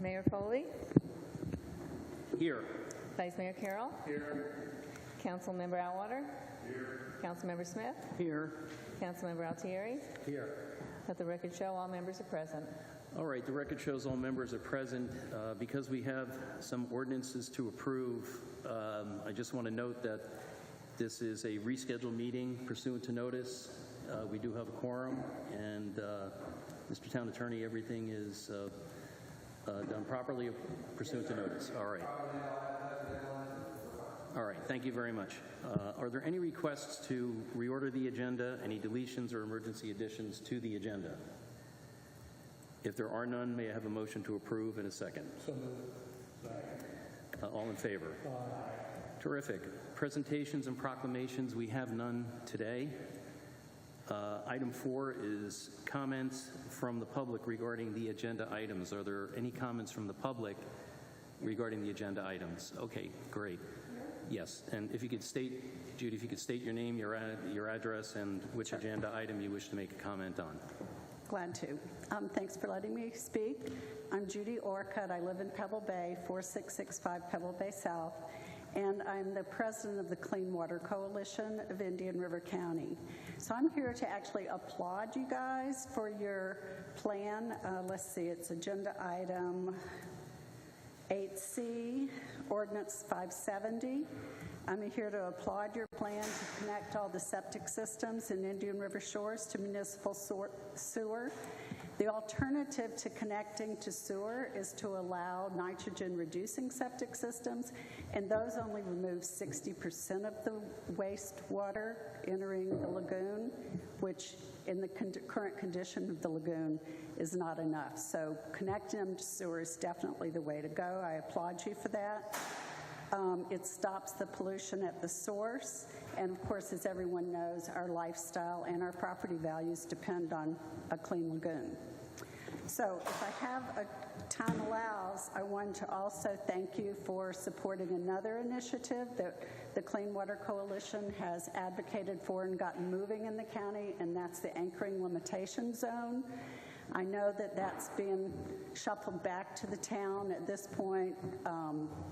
Mayor Foley, Here. Vice Mayor Carroll. Here. Councilmember Atwater. Here. Councilmember Smith. Here. Councilmember Altieri. Here. Let the record show all members are present. All right, the record shows all members are present. Because we have some ordinances to approve, I just want to note that this is a rescheduled meeting pursuant to notice. We do have a quorum, and Mr. Town Attorney, everything is done properly pursuant to notice. All right. All right, thank you very much. Are there any requests to reorder the agenda, any deletions or emergency additions to the agenda? If there are none, may I have a motion to approve in a second? So moved. All in favor? Aye. Terrific. Presentations and proclamations, we have none today. Item 4 is comments from the public regarding the agenda items. Are there any comments from the public regarding the agenda items? Okay, great. Yes, and if you could state, Judy, if you could state your name, your address, and which agenda item you wish to make a comment on. Glad to. Thanks for letting me speak. I'm Judy Orcutt. I live in Pebble Bay, 4665 Pebble Bay South, and I'm the president of the Clean Water Coalition of Indian River County. So I'm here to actually applaud you guys for your plan. Let's see, it's agenda item 8C, Ordinance 570. I'm here to applaud your plan to connect all the septic systems in Indian River Shores to municipal sewer. The alternative to connecting to sewer is to allow nitrogen-reducing septic systems, and those only remove 60% of the wastewater entering the lagoon, which in the current condition of the lagoon is not enough. So connecting them to sewer is definitely the way to go. I applaud you for that. It stops the pollution at the source, and of course, as everyone knows, our lifestyle and our property values depend on a clean lagoon. So if I have time allows, I want to also thank you for supporting another initiative that the Clean Water Coalition has advocated for and gotten moving in the county, and that's the anchoring limitation zone. I know that that's been shuffled back to the town at this point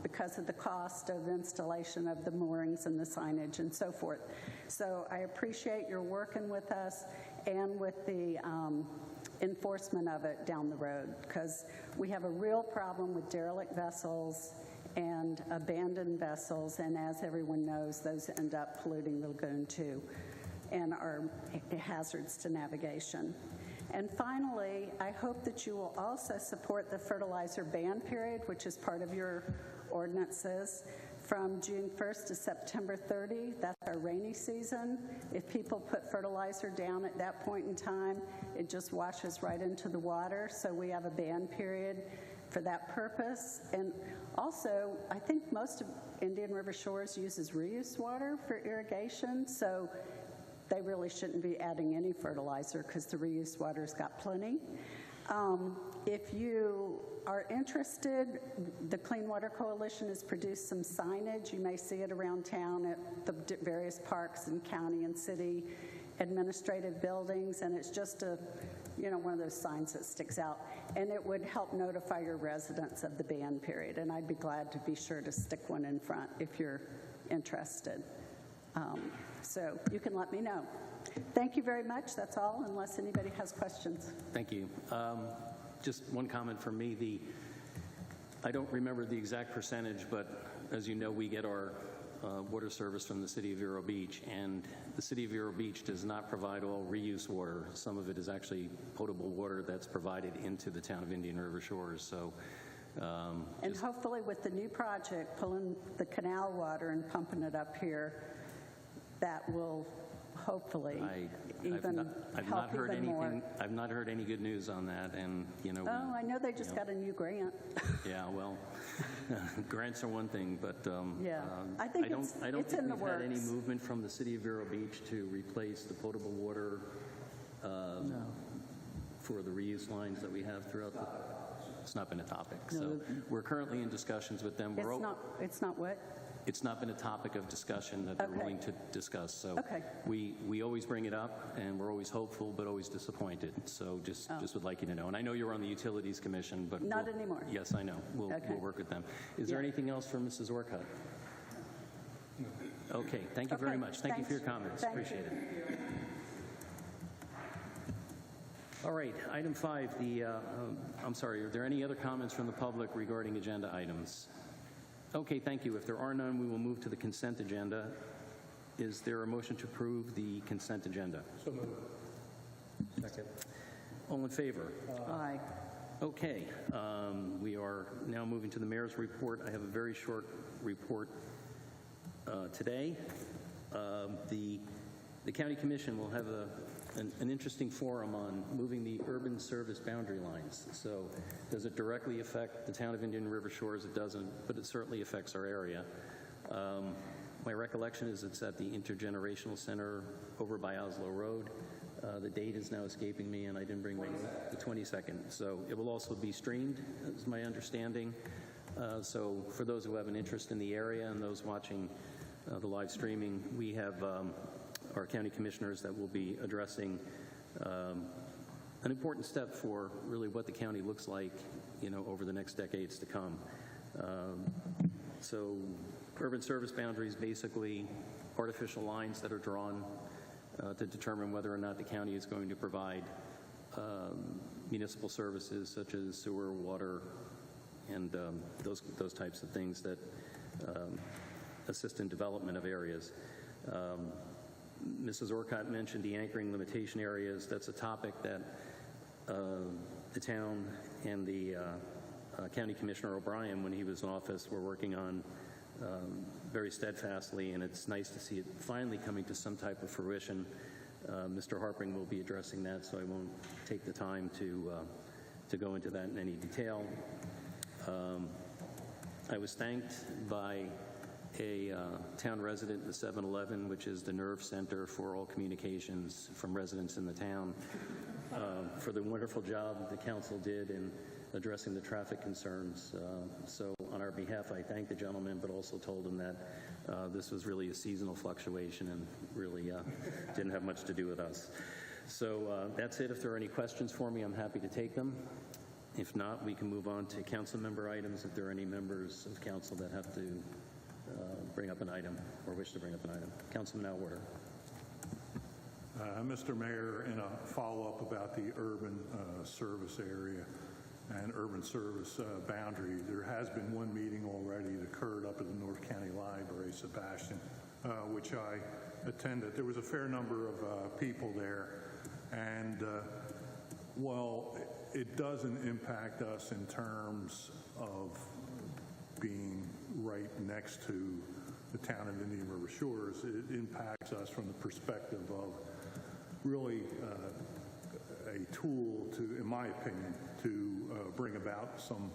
because of the cost of installation of the moorings and the signage and so forth. So I appreciate your working with us and with the enforcement of it down the road, because we have a real problem with derelict vessels and abandoned vessels, and as everyone knows, those end up polluting the lagoon too and are hazards to navigation. And finally, I hope that you will also support the fertilizer ban period, which is part of your ordinances, from June 1st to September 30. That's our rainy season. If people put fertilizer down at that point in time, it just washes right into the water. So we have a ban period for that purpose. And also, I think most of Indian River Shores uses reuse water for irrigation. So they really shouldn't be adding any fertilizer because the reuse water's got plenty. If you are interested, the Clean Water Coalition has produced some signage. You may see it around town at the various parks and county and city administrative buildings, and it's just one of those signs that sticks out. And it would help notify your residents of the ban period, and I'd be glad to be sure to stick one in front if you're interested. So you can let me know. Thank you very much. That's all, unless anybody has questions. Thank you. Just one comment from me. I don't remember the exact percentage, but as you know, we get our water service from the City of Vero Beach, and the City of Vero Beach does not provide all reuse water. Some of it is actually potable water that's provided into the town of Indian River Shores. So, and hopefully with the new project, pulling the canal water and pumping it up here, that will hopefully I've not heard anything. I've not heard any good news on that, and I know they just got a new grant. Yeah, well, grants are one thing, but I think I don't it's think in the we've had any works. movement from the City of Vero Beach to replace the potable water for the reuse lines that we have throughout the. It's not been a topic. So we're currently in discussions with them. It's not what? it's not been a topic of discussion that they're Okay. willing to discuss. So Okay. we always bring it up, and we're always hopeful, but always disappointed. So just would like you to know. And I know you're on the Utilities Commission, but Not anymore. Yes, I know. We'll Okay. work with them. Is there Yeah. anything else for Mrs. Orcutt? Okay. Thank you very Okay, much. Thank you for your thanks. comments. Thank Appreciate you. it. All right, item 5, I'm sorry, are there any other comments from the public regarding agenda items? Okay, thank you. If there are none, we will move to the consent agenda. Is there a motion to approve the consent agenda? So moved. Second. All in favor? Aye. Okay, we are now moving to the mayor's report. I have a very short report today. The county commission will have an interesting forum on moving the urban service boundary lines. So does it directly affect the town of Indian River Shores? It doesn't, but it certainly affects our area. My recollection is it's at the Intergenerational Center over by Oslo Road. The date is now escaping me, and I didn't bring the 22nd. So it will also be streamed, is my understanding. So for those who have an interest in the area and those watching the live streaming, we have our county commissioners that will be addressing an important step for really what the county looks like, over the next decades to come. So urban service boundaries, basically artificial lines that are drawn to determine whether or not the county is going to provide municipal services such as sewer, water, and those types of things that assist in development of areas. Mrs. Orcutt mentioned the anchoring limitation areas. That's a topic that the town and the County Commissioner O'Brien, when he was in office, were working on very steadfastly, and it's nice to see it finally coming to some type of fruition. Mr. Harpring will be addressing that, so I won't take the time to go into that in any detail. I was thanked by a town resident, the 7-Eleven, which is the nerve center for all communications from residents in the town, for the wonderful job the council did in addressing the traffic concerns. So on our behalf, I thanked the gentleman, but also told him that this was really a seasonal fluctuation and really didn't have much to do with us. So that's it. If there are any questions for me, I'm happy to take them. If not, we can move on to council member items if there are any members of council that have to bring up an item or wish to bring up an item. Councilman Alwater. Mr. Mayor, in a follow-up about the urban service area and urban service boundary, there has been one meeting already that occurred up at the North County Library, Sebastian, which I attended. There was a fair number of people there, and while it doesn't impact us in terms of being right next to the town of Indian River Shores, it impacts us from the perspective of really a tool to, in my opinion, to bring about some,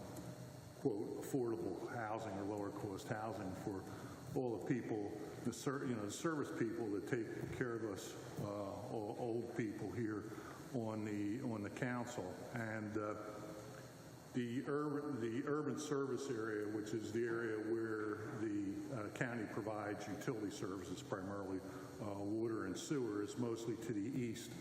quote, affordable housing or lower cost housing for all the people, the service people that take care of us, old people here on the council. And the urban service area, which is the area where the county provides utility services, primarily water and sewer, is mostly to the east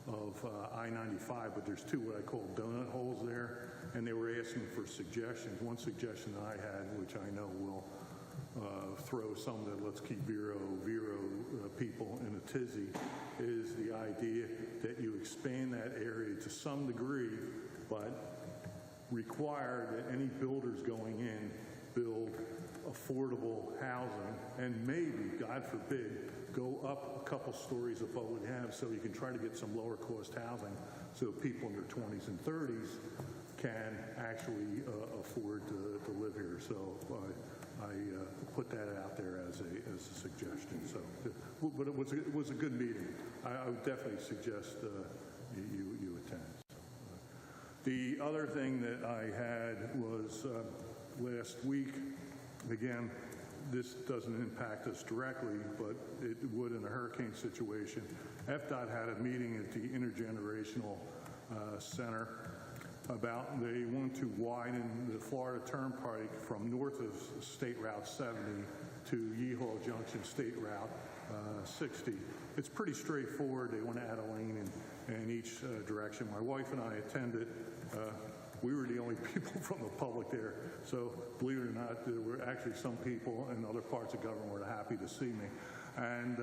of I-95, but there's two what I call donut holes there, and they were asking for suggestions. One suggestion that I had, which I know will throw some of the Let's Keep Vero people in a tizzy, is the idea that you expand that area to some degree, but require that any builders going in build affordable housing and maybe, God forbid, go up a couple stories above what we have so you can try to get some lower cost housing so people in their 20s and 30s can actually afford to live here. So I put that out there as a suggestion. So, but it was a good meeting. I would definitely suggest you attend. The other thing that I had was last week, again, this doesn't impact us directly, but it would in a hurricane situation. FDOT had a meeting at the Intergenerational Center about they want to widen the Florida Turnpike from north of State Route 70 to Yeehaw Junction State Route 60. It's pretty straightforward. They want to add a lane in each direction. My wife and I attended. We were the only people from the public there. So believe it or not, there were actually some people in other parts of government were happy to see me. And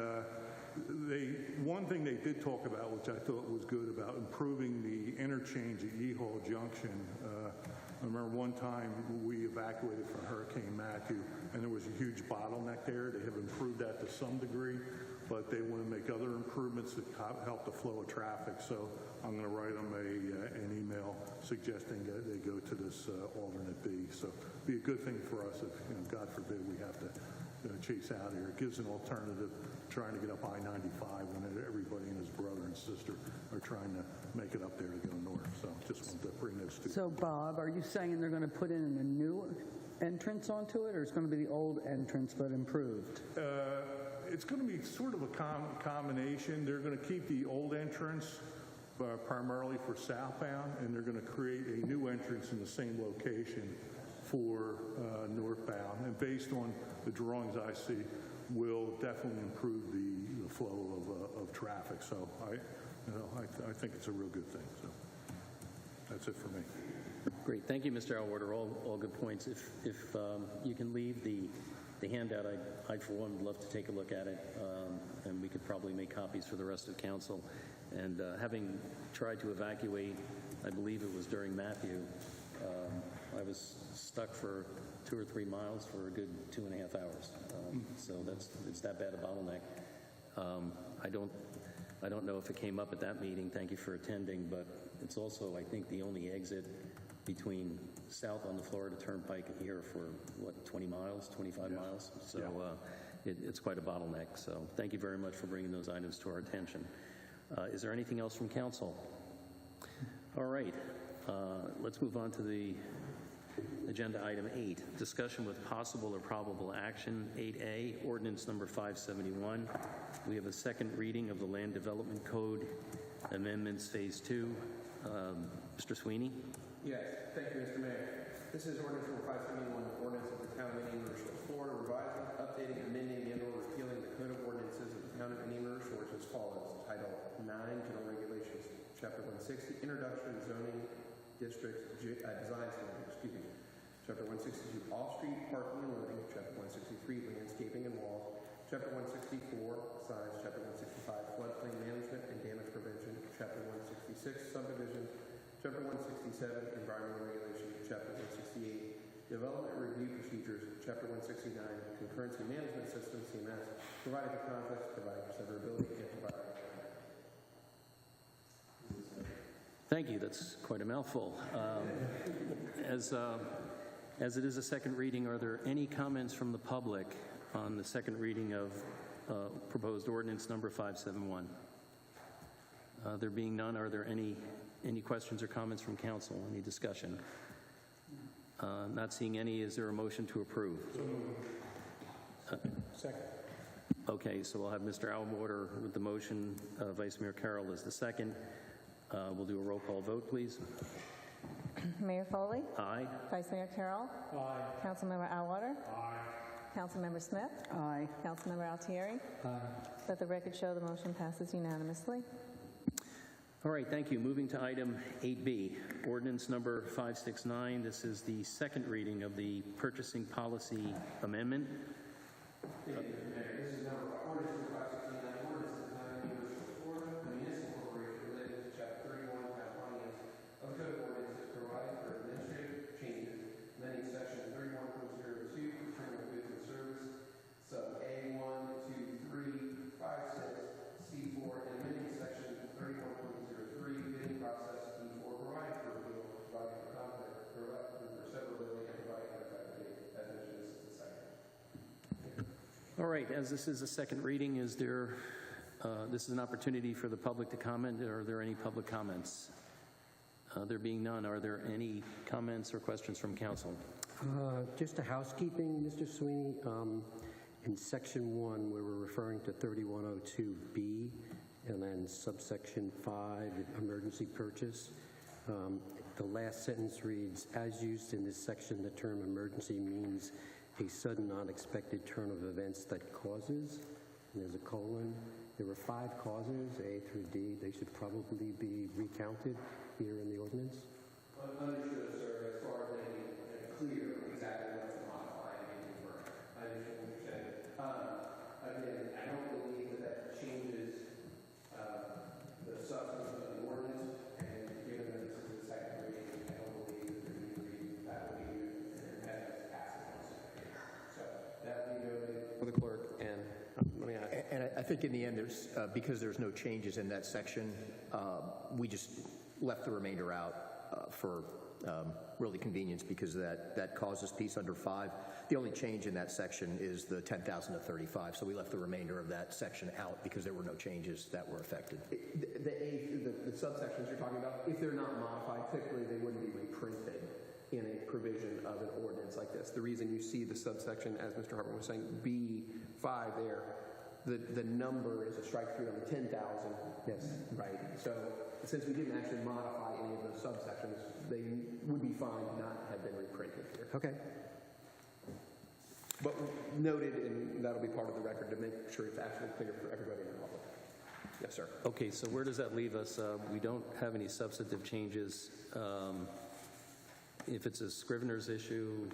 one thing they did talk about, which I thought was good, about improving the interchange at Yeehaw Junction. I remember one time we evacuated from Hurricane Matthew, and there was a huge bottleneck there. They have improved that to some degree, but they want to make other improvements that help the flow of traffic. So I'm going to write them an email suggesting that they go to this alternate B. So it'd be a good thing for us if, God forbid, we have to chase out here. It gives an alternative trying to get up I-95 when everybody and his brother and sister are trying to make it up there to go north. So just wanted to bring those two. So, Bob, are you saying they're going to put in a new entrance onto it, or it's going to be the old entrance but improved? It's going to be sort of a combination. They're going to keep the old entrance primarily for southbound, and they're going to create a new entrance in the same location for northbound. And based on the drawings I see, will definitely improve the flow of traffic. So I think it's a real good thing. So that's it for me. Great. Thank you, Mr. Elwater. All good points. If you can leave the handout, I for one would love to take a look at it, and we could probably make copies for the rest of council. And having tried to evacuate, I believe it was during Matthew, I was stuck for 2 or 3 miles for a good 2.5 hours. So it's that bad a bottleneck. I don't know if it came up at that meeting. Thank you for attending, but it's also, I think, the only exit between south on the Florida Turnpike here for, 20 miles, 25 miles? So it's quite a bottleneck. So thank you very much for bringing those items to our attention. Is there anything else from council? All right. Let's move on to the agenda item 8, discussion with possible or probable action. 8A, ordinance number 571. We have a second reading of the Land Development Code Amendments Phase 2. Mr. Sweeney? Yes, thank you, Mr. Mayor. This is ordinance number 571, ordinance of the Town of Indian River Shores, Florida, revising, updating, amending, and/or repealing the Code of Ordinances of the Town of Indian River Shores as follows. Title 9, General Regulations, Chapter 160, Introduction, Zoning, Districts, Design Standards, Chapter 162, Off-Street Parking and Loading, Chapter 163, Landscaping and Walls, Chapter 164, Signs, Chapter 165, Floodplain Management and Damage Prevention, Chapter 166, Subdivisions, Chapter 167, Environmental Regulation, Chapter 168, Development Review Procedures, Chapter 169, Concurrency Management System, CMS, providing for conflicts, providing for severability, and providing. Thank you. That's quite a mouthful. As it is a second reading, are there any comments from the public on the second reading of proposed ordinance number 571? There being none, are there any questions or comments from council? Any discussion? Not seeing any, is there a motion to approve? Second. Okay, so we'll have Mr. Elwater with the motion, Vice Mayor Carroll is the second. We'll do a roll call vote, please. Mayor Foley? Aye. Vice Mayor Carroll? Aye. Councilmember Atwater? Aye. Councilmember Smith? Aye. Councilmember Altieri? Aye. Let the record show the motion passes unanimously. All right, thank you. Moving to item 8B, ordinance number 569. This is the second reading of the purchasing policy amendment. Thank you, Mr. Mayor. This is number ordinance number 569, ordinance of the Town of Indian River Shores, Florida, the municipal corporation related to Chapter 31, Town Finance of the Code of Ordinances, providing for administrative changes, amending Section 31.02, procurement of goods and service, sub A1, 2, 3, 5, 6, C4, and amending Section 31.03, bidding process, D4, providing for repeal, providing for conflict, providing for severability, and providing for effective date. As mentioned, this is the second. All right, as this is a second reading, is there, this is an opportunity for the public to comment. Are there any public comments? There being none, are there any comments or questions from council? Just a housekeeping, Mr. Sweeney. In Section 1, where we're referring to 3102B, and then subsection 5, emergency purchase, the last sentence reads, as used in this section, the term emergency means a sudden unexpected turn of events that causes, and there's a colon. There were 5 causes, A through D. They should probably be recounted here in the ordinance. Understood, sir, as far as making it clear exactly what to modify and confirm. I understand what you're saying. Again, I don't believe that changes the substance of the ordinance, and given that this is the second reading, I don't believe that there's any reason that would be used and have it pass it on second reading. So that will be noted for the clerk, and let me ask. And I think in the end, there's, because there's no changes in that section, we just left the remainder out for really convenience because that causes piece under 5. The only change in that section is the 10,000 to 35, so we left the remainder of that section out because there were no changes that were affected. The subsections you're talking about, if they're not modified, typically they wouldn't be reprinted in a provision of an ordinance like this. The reason you see the subsection, as Mr. Hartman was saying, B5 there, the number is a strike through on the 10,000. Yes. Right. So since we didn't actually modify any of those subsections, they would be fine to not have been reprinted here. Okay. But noted, and that'll be part of the record to make sure it's actually clear for everybody in the public. Yes, sir. Okay, so where does that leave us? We don't have any substantive changes. If it's a Scrivener's issue,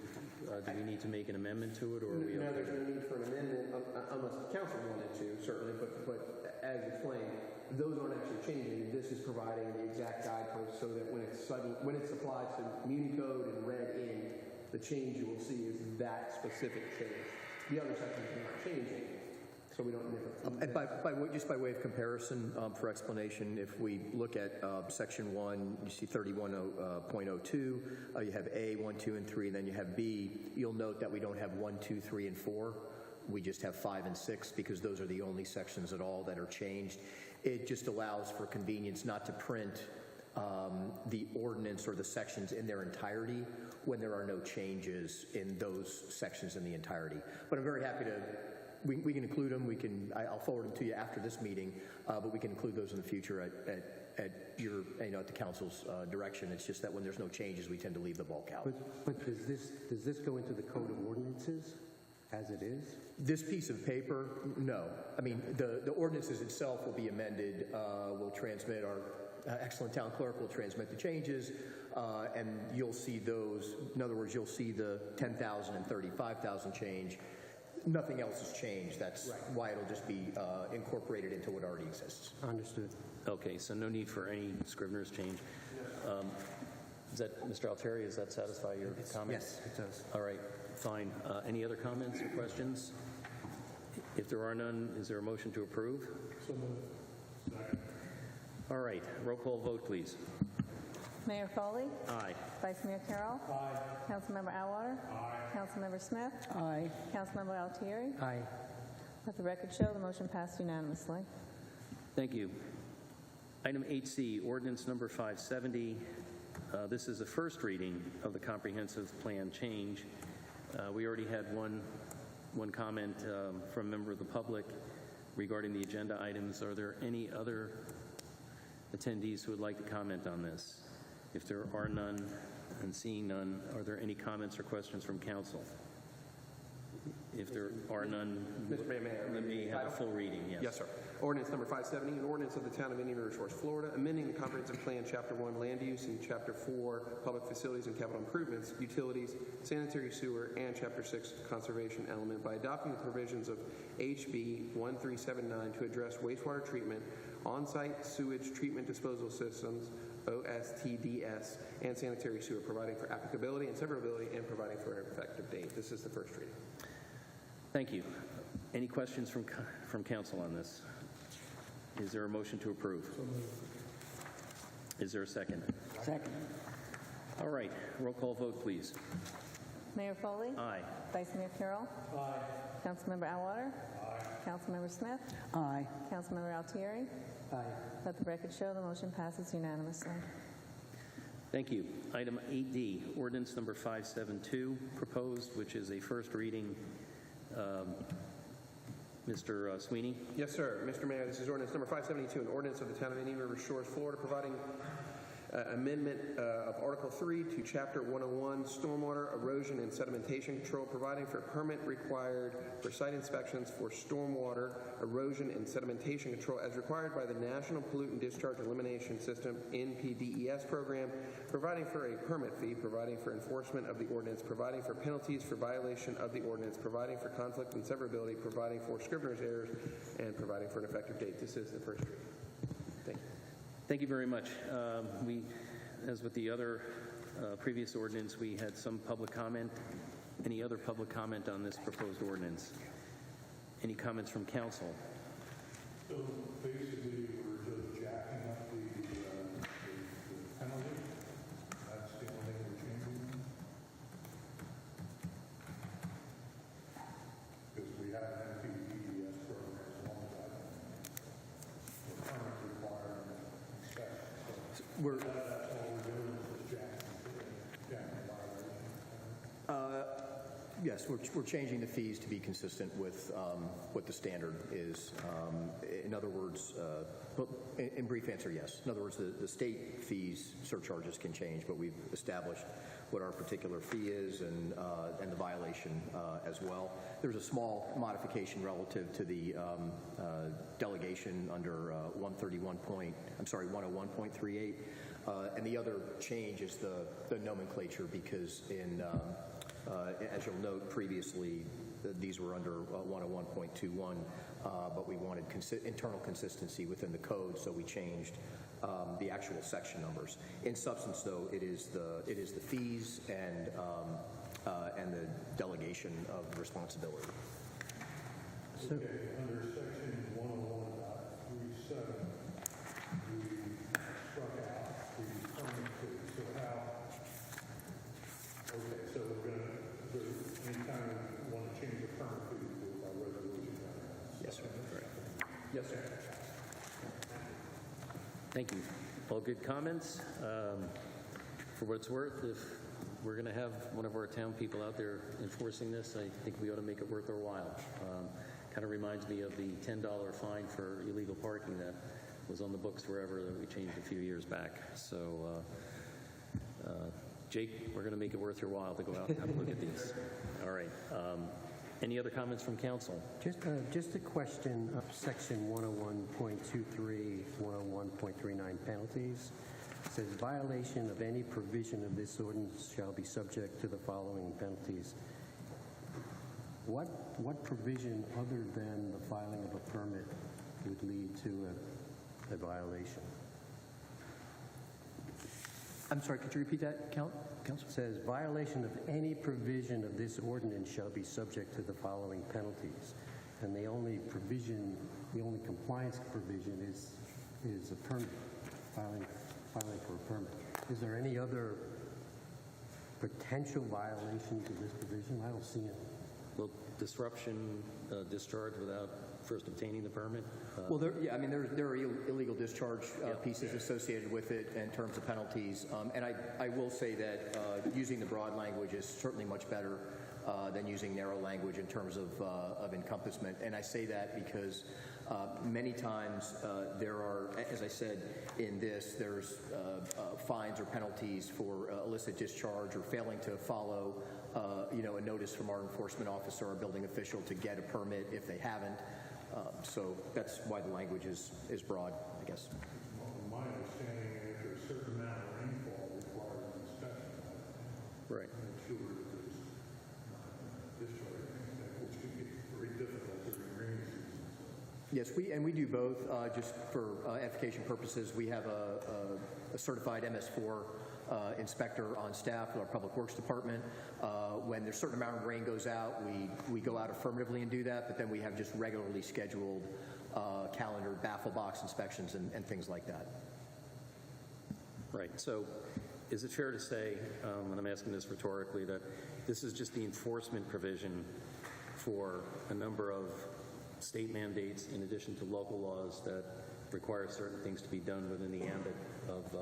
do we need to make an amendment to it, or are we No, okay? there's no need for an amendment unless the council wanted to, certainly, but as explained, those aren't actually changing. This is providing the exact guideposts so that when it's applied to Municode and read in, the change you will see is that specific change. The other sections are not changing, so we don't And just by way of comparison, for explanation, if we look at section 1, you see 31.02, you have A, 1, 2, and 3, and then you have B. You'll note that we don't have 1, 2, 3, and 4. We just have 5 and 6 because those are the only sections at all that are changed. It just allows for convenience not to print the ordinance or the sections in their entirety when there are no changes in those sections in the entirety. But I'm very happy to, we can include them, I'll forward them to you after this meeting, but we can include those in the future at your, at the council's direction. It's just that when there's no changes, we tend to leave the bulk out. But does this go into the code of ordinances as it is? This piece of paper, no. I mean, the ordinances itself will be amended. We'll transmit, our excellent town clerk will transmit the changes, and you'll see those. In other words, you'll see the 10,000 and 35,000 change. Nothing else has changed. That's why it'll just be incorporated into what already exists. Understood. Okay, so no need for any Scrivener's change. Is that, Mr. Altieri, does that satisfy your comments? Yes, it does. All right, fine. Any other comments or questions? If there are none, is there a motion to approve? So moved. Second. All right, roll call vote, please. Mayor Foley? Aye. Vice Mayor Carroll? Aye. Councilmember Atwater? Aye. Councilmember Smith? Aye. Councilmember Altieri? Aye. Let the record show the motion passed unanimously. Thank you. Item 8C, ordinance number 570. This is the first reading of the comprehensive plan change. We already had one comment from a member of the public regarding the agenda items. Are there any other attendees who would like to comment on this? If there are none, and seeing none, are there any comments or questions from council? If there are none, Mr. Mayor, let me have a full reading, yes. Yes, sir. Ordinance number 570, an ordinance of the Town of Indian River Shores, Florida, amending the Comprehensive Plan, Chapter 1, Land Use, and Chapter 4, Public Facilities and Capital Improvements, Utilities, Sanitary Sewer, and Chapter 6, Conservation Element by adopting the provisions of HB 1379 to address wastewater treatment, on-site sewage treatment disposal systems, OSTDS, and sanitary sewer, providing for applicability and severability, and providing for an effective date. This is the first reading. Thank you. Any questions from council on this? Is there a motion to approve? Is there a second? Second. All right, roll call vote, please. Mayor Foley? Aye. Vice Mayor Carroll? Aye. Councilmember Atwater? Aye. Councilmember Smith? Aye. Councilmember Altieri? Aye. Let the record show the motion passes unanimously. Thank you. Item 8D, ordinance number 572, proposed, which is a first reading. Mr. Sweeney? Yes, sir. Mr. Mayor, this is ordinance number 572, an ordinance of the Town of Indian River Shores, Florida, providing amendment of Article 3 to Chapter 101, Stormwater Erosion and Sedimentation Control, providing for permit required for site inspections for stormwater erosion and sedimentation control as required by the National Pollutant Discharge Elimination System NPDES program, providing for a permit fee, providing for enforcement of the ordinance, providing for penalties for violation of the ordinance, providing for conflict and severability, providing for Scrivener's errors, and providing for an effective date. This is the first reading. Thank you. Thank you very much. As with the other previous ordinance, we had some public comment. Any other public comment on this proposed ordinance? Any comments from council? So basically, we're just jacking up the penalty. That's the only thing we're changing. Because we have an NPDES program as long as that. The permit requirement inspection. So We're, that's all we're doing is just jacking the violation. yes, we're changing the fees to be consistent with what the standard is. In other words, well, in brief answer, yes. In other words, the state fees, surcharges can change, but we've established what our particular fee is and the violation as well. There's a small modification relative to the delegation under 101.38, and the other change is the nomenclature, because as you'll note previously, these were under 101.21, but we wanted internal consistency within the code, so we changed the actual section numbers. In substance, though, it is the fees and the delegation of responsibility. Okay, under section 101.37, we struck out the permit fee. So how, okay, so we're going to, anytime we want to change the permit fee, we do it by resolution. Yes, sir. Yes, sir. Thank you. All good comments. For what it's worth, if we're going to have one of our town people out there enforcing this, I think we ought to make it worth our while. Kind of reminds me of the $10 fine for illegal parking that was on the books forever that we changed a few years back. So, Jake, we're going to make it worth your while to go out and have a look at these. All right. Any other comments from council? Just a question of section 101.23, 101.39 penalties. It says violation of any provision of this ordinance shall be subject to the following penalties. What provision other than the filing of a permit would lead to a violation? I'm sorry, could you repeat that, Council? It says violation of any provision of this ordinance shall be subject to the following penalties. And the only provision, the only compliance provision is a permit, filing for a permit. Is there any other potential violations of this provision? I don't see it. Well, disruption, discharge without first obtaining the permit? Well, there are illegal discharge pieces associated with it in terms of penalties. And I will say that using the broad language is certainly much better than using narrow language in terms of encompassment. And I say that because many times there are, as I said in this, there's fines or penalties for illicit discharge or failing to follow a notice from our enforcement officer or building official to get a permit if they haven't. So that's why the language is broad, I guess. Well, my understanding, after a certain amount of rainfall requires an inspection. Right. Make sure that there's discharge, which can be very difficult during rainy season. Yes, we do both. Just for edification purposes, we have a certified MS4 inspector on staff with our Public Works Department. When there's a certain amount of rain goes out, we go out affirmatively and do that, but then we have just regularly scheduled calendared baffle box inspections and things like that. Right. So is it fair to say, and I'm asking this rhetorically, that this is just the enforcement provision for a number of state mandates in addition to local laws that require certain things to be done within the ambit of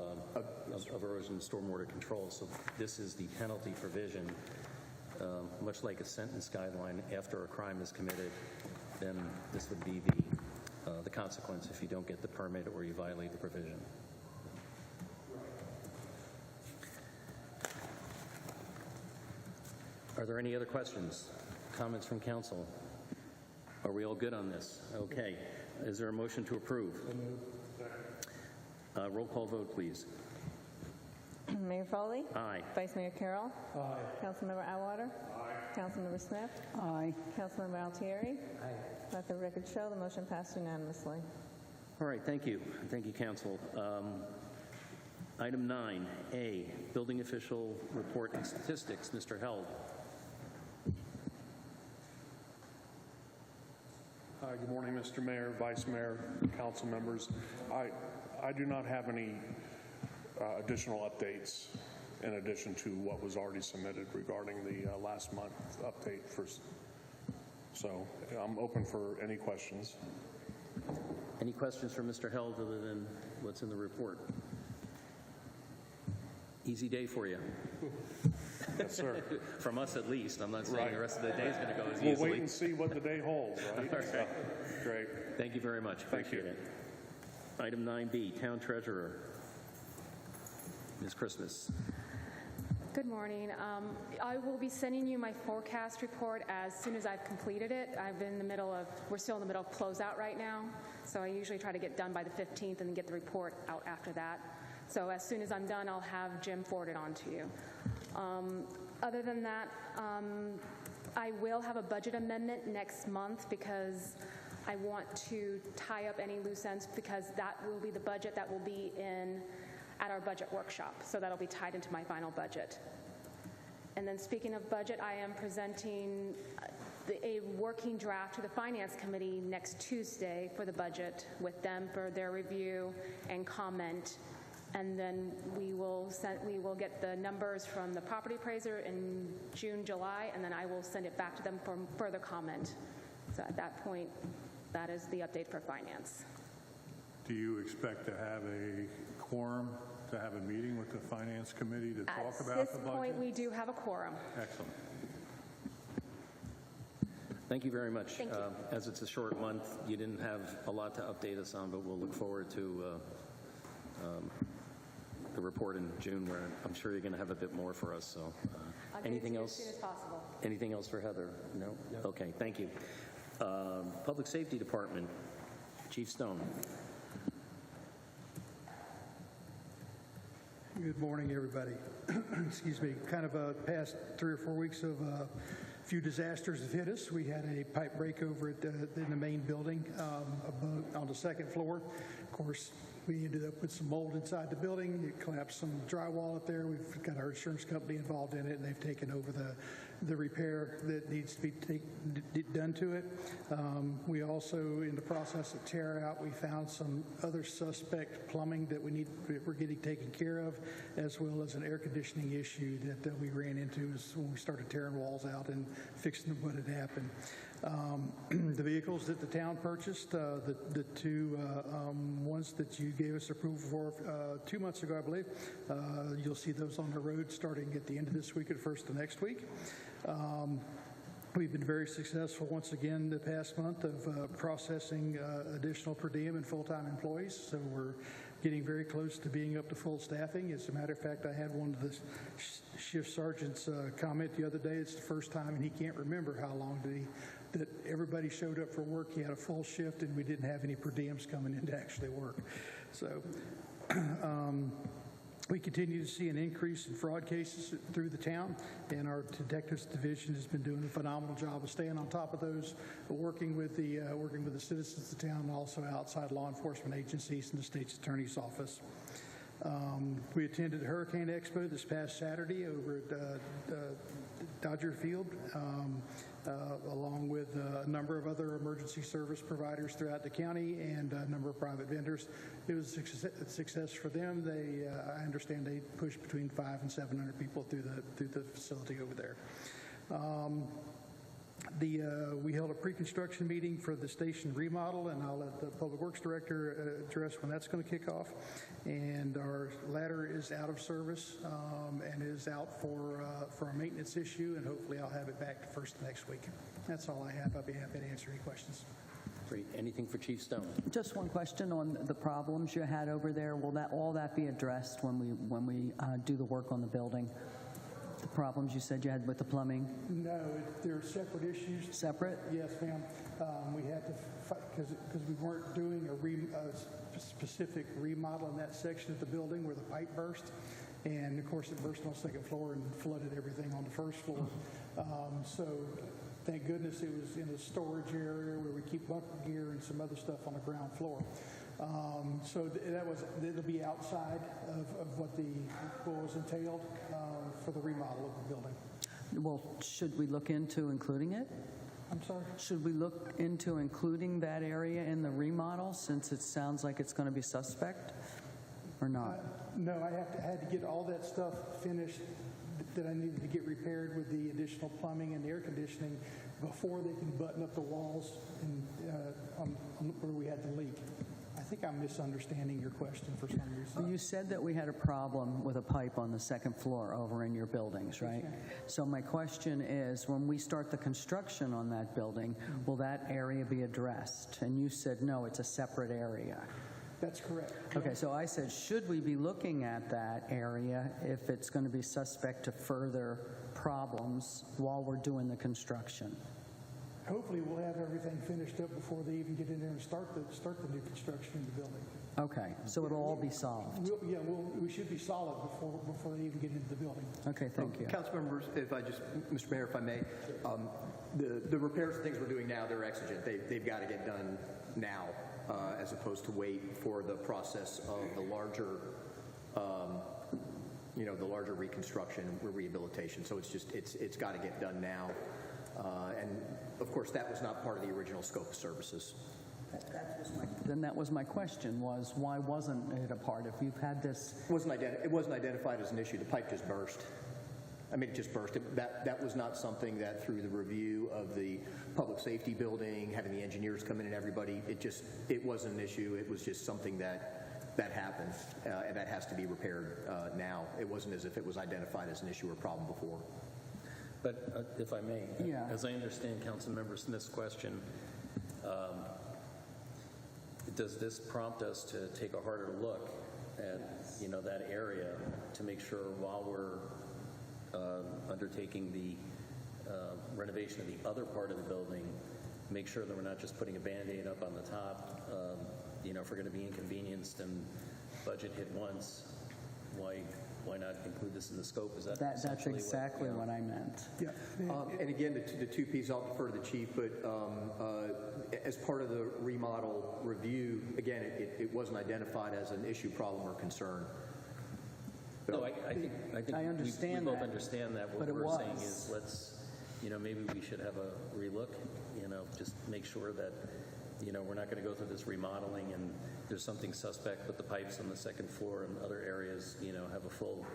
erosion and stormwater control? So this is the penalty provision, much like a sentence guideline. After a crime is committed, then this would be the consequence if you don't get the permit or you violate the provision. Are there any other questions, comments from council? Are we all good on this? Okay. Is there a motion to approve? Roll call vote, please. Mayor Foley? Aye. Vice Mayor Carroll? Aye. Councilmember Atwater? Aye. Councilmember Smith? Aye. Councilmember Altieri? Aye. Let the record show the motion passed unanimously. All right, thank you. Thank you, council. Item 9A, building official report and statistics. Mr. Held. Hi, good morning, Mr. Mayor, Vice Mayor, council members. I do not have any additional updates in addition to what was already submitted regarding the last month update. So I'm open for any questions. Any questions for Mr. Held other than what's in the report? Easy day for you. Yes, sir. From us at least. I'm not saying Right. the rest of the day is going to go as We'll easily. wait and see what the day holds, right? All right. So, great. Thank you very much. Thank you. Appreciate it. Item 9B, Town Treasurer. Ms. Christmas. Good morning. I will be sending you my forecast report as soon as I've completed it. We're still in the middle of closeout right now, so I usually try to get done by the 15th and then get the report out after that. So as soon as I'm done, I'll have Jim forward it on to you. Other than that, I will have a budget amendment next month because I want to tie up any loose ends because that will be the budget that will be at our budget workshop. So that'll be tied into my final budget. And then speaking of budget, I am presenting a working draft to the Finance Committee next Tuesday for the budget with them for their review and comment. And then we will get the numbers from the property appraiser in June, July, and then I will send it back to them for further comment. So at that point, that is the update for finance. Do you expect to have a quorum, to have a meeting with the Finance Committee to talk about the budget? At this point, we do have a quorum. Excellent. Thank you very much. Thank you. As it's a short month, you didn't have a lot to update us on, but we'll look forward to the report in June, where I'm sure you're going to have a bit more for us. So, I'll get it to anything you else? as soon as possible. Anything else for Heather? No? Okay, thank you. Public Safety Department, Chief Stone. Good morning, everybody. Excuse me. Kind of past 3 or 4 weeks of a few disasters have hit us. We had a pipe break over in the main building on the second floor. Of course, we ended up with some mold inside the building. It collapsed some drywall up there. We've got our insurance company involved in it, and they've taken over the repair that needs to be done to it. We also, in the process of tear out, we found some other suspect plumbing that we're getting taken care of, as well as an air conditioning issue that we ran into when we started tearing walls out and fixing what had happened. The vehicles that the town purchased, the two ones that you gave us approval for 2 months ago, I believe, you'll see those on the road starting at the end of this week or first of next week. We've been very successful once again the past month of processing additional per diem and full-time employees, so we're getting very close to being up to full staffing. As a matter of fact, I had one of the shift sergeants comment the other day. It's the first time, and he can't remember how long that everybody showed up for work. He had a full shift, and we didn't have any per diems coming in to actually work. So we continue to see an increase in fraud cases through the town, and our detectives division has been doing a phenomenal job of staying on top of those, working with the citizens of the town, and also outside law enforcement agencies and the state's attorney's office. We attended Hurricane Expo this past Saturday over at Dodger Field, along with a number of other emergency service providers throughout the county and a number of private vendors. It was a success for them. I understand they pushed between 500 and 700 people through the facility over there. We held a pre-construction meeting for the station remodel, and I'll let the Public Works Director address when that's going to kick off. And our ladder is out of service and is out for a maintenance issue, and hopefully I'll have it back the first of next week. That's all I have. I'll be happy to answer any questions. Great. Anything for Chief Stone? Just one question on the problems you had over there. Will all that be addressed when we do the work on the building? The problems you said you had with the plumbing? No, they're separate issues. Separate? Yes, ma'am. We had to, because we weren't doing a specific remodel in that section of the building where the pipe burst. And of course, it burst on the second floor and flooded everything on the first floor. So thank goodness it was in a storage area where we keep bunker gear and some other stuff on the ground floor. So it'll be outside of what was entailed for the remodel of the building. Well, should we look into including it? I'm sorry? Should we look into including that area in the remodel since it sounds like it's going to be suspect or not? No, I had to get all that stuff finished that I needed to get repaired with the additional plumbing and air conditioning before they can button up the walls on where we had the leak. I think I'm misunderstanding your question for some reason. You said that we had a problem with a pipe on the second floor over in your buildings, right? So my question is, when we start the construction on that building, will that area be addressed? And you said, no, it's a separate area. That's correct. Okay, so I said, should we be looking at that area if it's going to be suspect to further problems while we're doing the construction? Hopefully, we'll have everything finished up before they even get in there and start the new construction in the building. Okay, so it'll all be solved. We should be solid before they even get into the building. Okay, thank you. Council members, Mr. Mayor, if I may, the repairs and things we're doing now, they're exigent. They've got to get done now, as opposed to wait for the process of the larger, the larger reconstruction and rehabilitation. So it's got to get done now. And of course, that was not part of the original scope of services. Then that was my question, was why wasn't it a part? If you've had this... It wasn't identified as an issue. The pipe just burst. I mean, it just burst. That was not something that through the review of the public safety building, having the engineers come in and everybody, it wasn't an issue. It was just something that happened, and that has to be repaired now. It wasn't as if it was identified as an issue or problem before. But if I may, Yeah. as I understand Councilmember Smith's question, does this prompt us to take a harder look at that area to make sure while we're undertaking the renovation of the other part of the building, make sure that we're not just putting a Band-Aid up on the top. If we're going to be inconvenienced and budget hit once, why not include this in the scope? Is That's exactly what I meant. Yeah. And again, the two pieces, I'll defer to the chief, but as part of the remodel review, again, it wasn't identified as an issue, problem, or concern. No, I think I understand we both that, understand that. What but it we're saying was. is let's, maybe we should have a relook, just make sure that, we're not going to go through this remodeling and there's something suspect with the pipes on the second floor and other areas, have a full,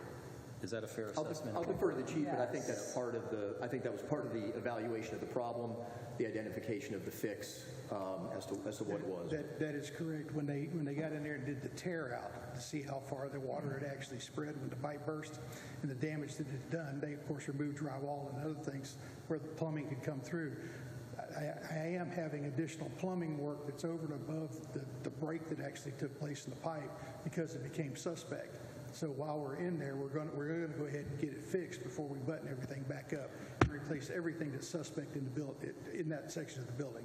is that a fair assessment? I'll defer to the chief, but I think Yes. that was part of the evaluation of the problem, the identification of the fix as to what it was. That is correct. When they got in there and did the tear out to see how far the water had actually spread when the pipe burst and the damage that it had done, they of course removed drywall and other things where the plumbing could come through. I am having additional plumbing work that's over and above the break that actually took place in the pipe because it became suspect. So while we're in there, we're going to go ahead and get it fixed before we button everything back up and replace everything that's suspect in that section of the building.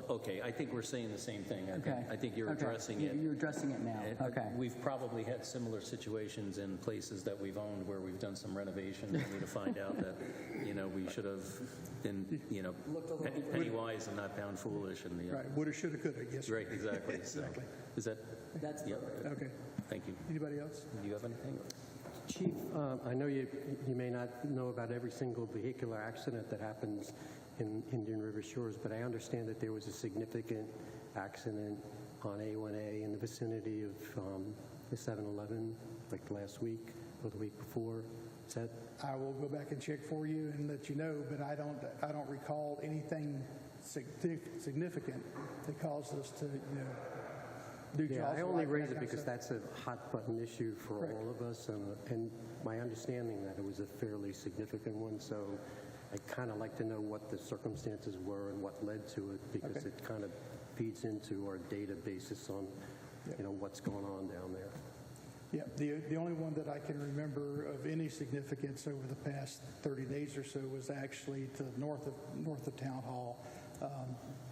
Okay, I think we're saying the same thing. Okay. I think you're Okay. addressing it. You're addressing it now. Okay. We've probably had similar situations in places that we've owned where we've done some renovation only to find out that, we should have been, penny wise and not pound foolish. And Right. Woulda, shoulda, coulda. Yes. Right, exactly. Exactly. So, is that? That's yeah. Okay. Thank you. Anybody else? Do you have anything? Chief, I know you may not know about every single vehicular accident that happens in Indian River Shores, but I understand that there was a significant accident on A1A in the vicinity of the 7-Eleven, like last week or the week before. Is that? I will go back and check for you and let you know, but I don't recall anything significant that caused us to, do Yeah, jaws I only like raise that it kind of because stuff. that's a hot button issue for Correct. all of us, and my understanding that it was a fairly significant one. So I'd kind of like to know what the circumstances were and what led to it, because Okay. it kind of feeds into our data basis on, what's going on down there. Yeah, the only one that I can remember of any significance over the past 30 days or so was actually to the north of Town Hall,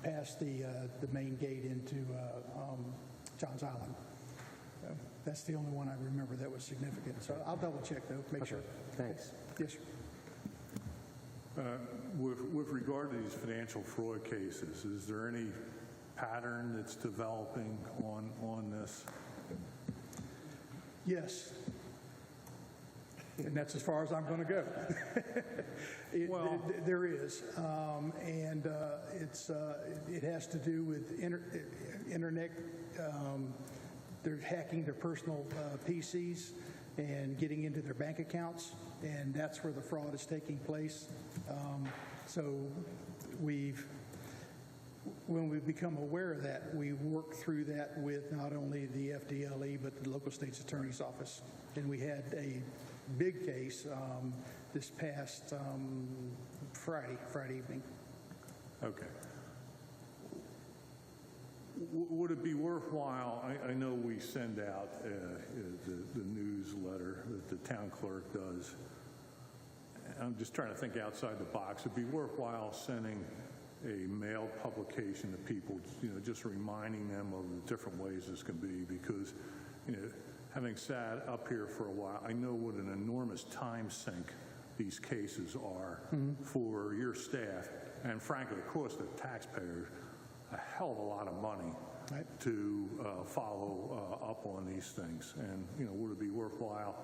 past the main gate into Johns Island. That's the only one I remember that was significant. So I'll double check though, make sure. Thanks. Yes, sir. With regard to these financial fraud cases, is there any pattern that's developing on this? Yes. And that's as far as I'm going to go. There is, and it has to do with internet. They're hacking their personal PCs and getting into their bank accounts, and that's where the fraud is taking place. So when we become aware of that, we work through that with not only the FDLE, but the local state's attorney's office. And we had a big case this past Friday evening. Okay. Would it be worthwhile, I know we send out the newsletter that the town clerk does. I'm just trying to think outside the box. It'd be worthwhile sending a mailed publication to people, just reminding them of the different ways this can be, because, having sat up here for a while, I know what an enormous time sink these cases are for your staff, and frankly, of course, the taxpayers, a hell of a lot of money to follow up on these things. And, would it be worthwhile?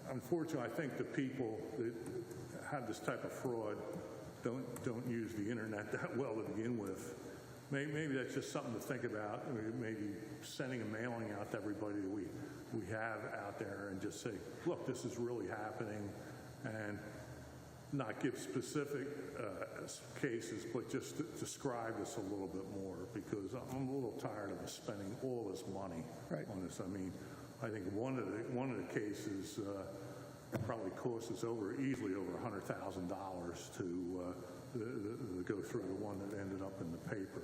Unfortunately, I think the people that have this type of fraud don't use the internet that well to begin with. Maybe that's just something to think about. Maybe sending a mailing out to everybody that we have out there and just say, look, this is really happening, and not give specific cases, but just describe this a little bit more, because I'm a little tired of us spending all this money on this. I mean, I think one of the cases probably cost us easily over $100,000 to go through, the one that ended up in the paper.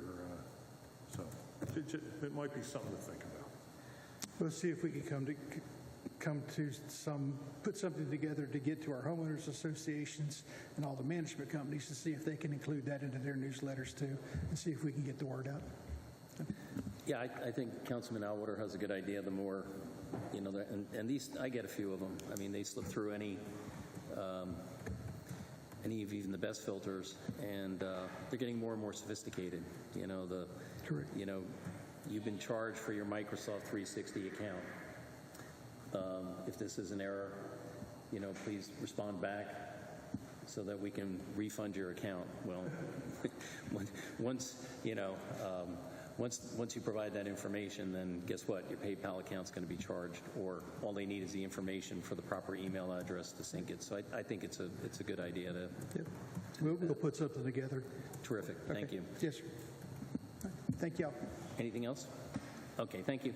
So it might be something to think about. Let's see if we can put something together to get to our homeowners associations and all the management companies to see if they can include that into their newsletters too, and see if we can get the word out. Yeah, I think Councilman Alwater has a good idea. The more, and these, I get a few of them. I mean, they slip through any of even the best filters, and they're getting more and more sophisticated. Correct. You've been charged for your Microsoft 360 account. If this is an error, please respond back so that we can refund your account. Well, once you provide that information, then guess what? Your PayPal account's going to be charged, or all they need is the information for the proper email address to sync it. So I think it's a good idea to. Yep. We'll put something together. Terrific. Okay. Thank you. Yes, sir. Thank you all. Anything else? Okay. Thank you.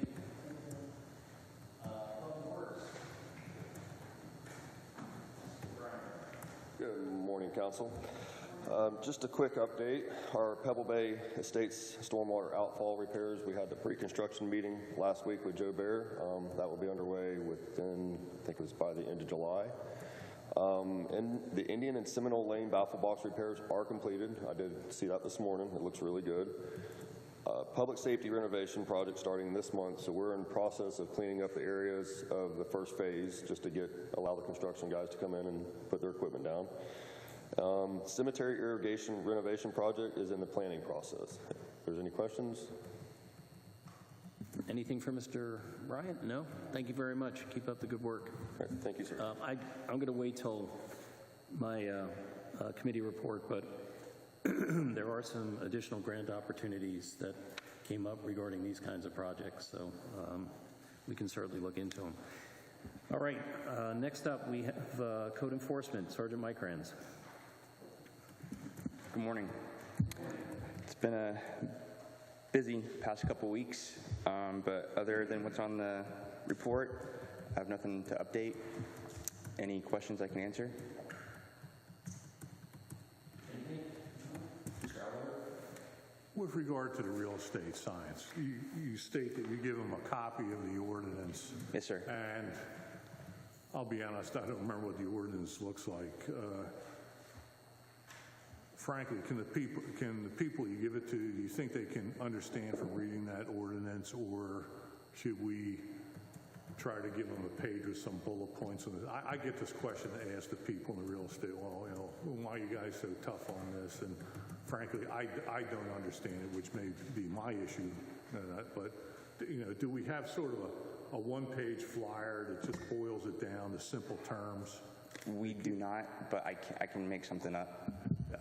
Good morning, Council. Just a quick update. Our Pebble Bay Estates stormwater outfall repairs, we had the pre-construction meeting last week with Joe Bear. That will be underway within, I think it was by the end of July. And the Indian and Seminole Lane baffle box repairs are completed. I did see that this morning. It looks really good. Public safety renovation project starting this month, so we're in the process of cleaning up the areas of the first phase just to allow the construction guys to come in and put their equipment down. Cemetery irrigation renovation project is in the planning process. If there's any questions? Anything for Mr. Bryant? No? Thank you very much. Keep up the good work. All right, thank you, sir. I'm going to wait till my committee report, but there are some additional grant opportunities that came up regarding these kinds of projects, so we can certainly look into them. All right, next up we have code enforcement, Sergeant Mike Rands. Good morning. It's been a busy past couple weeks, but other than what's on the report, I have nothing to update. Any questions I can answer? With regard to the real estate signs, you state that you give them a copy of the ordinance. Yes, sir. And I'll be honest, I don't remember what the ordinance looks like. Frankly, can the people you give it to, do you think they can understand from reading that ordinance, or should we try to give them a page with some bullet points on it? I get this question asked of people in the real estate, well, you know, why are you guys so tough on this? And frankly, I don't understand it, which may be my issue. But, you know, do we have sort of a one-page flyer that just boils it down to simple terms? We do not, but I can make something up.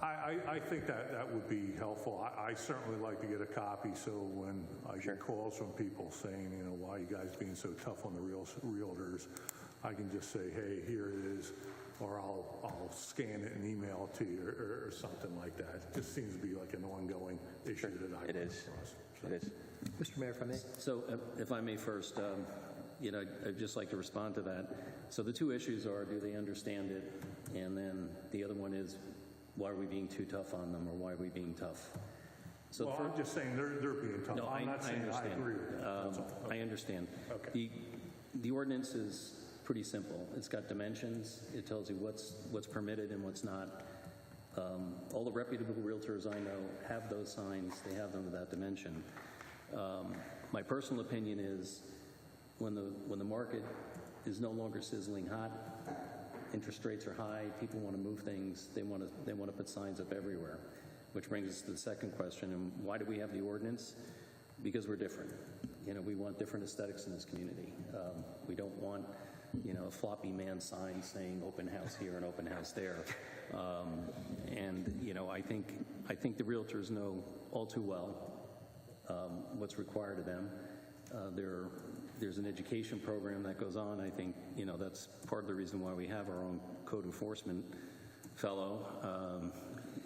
I think that would be helpful. I certainly like to get a copy, so when I get calls from people saying, you know, why are you guys being so tough on the realtors, I can just say, hey, here it is, or I'll scan it and email it to you, or something like that. It just seems to be like an ongoing issue that I It is. So. It is. Mr. Mayor, if I may. So if I may first, you know, I'd just like to respond to that. So the two issues are, do they understand it? And then the other one is, why are we being too tough on them, or why are we being tough? So Well, I'm just saying they're being tough. No, I'm not saying I understand. agree with that. That's all. I understand. Okay. The ordinance is pretty simple. It's got dimensions. It tells you what's permitted and what's not. All the reputable realtors I know have those signs. They have them with that dimension. My personal opinion is when the market is no longer sizzling hot, interest rates are high, people want to move things, they want to put signs up everywhere, which brings us to the second question. And why do we have the ordinance? Because we're different. You know, we want different aesthetics in this community. We don't want, you know, a floppy man sign saying open house here and open house there. And you know, I think the realtors know all too well what's required of them. There's an education program that goes on. I think, you know, that's part of the reason why we have our own code enforcement fellow,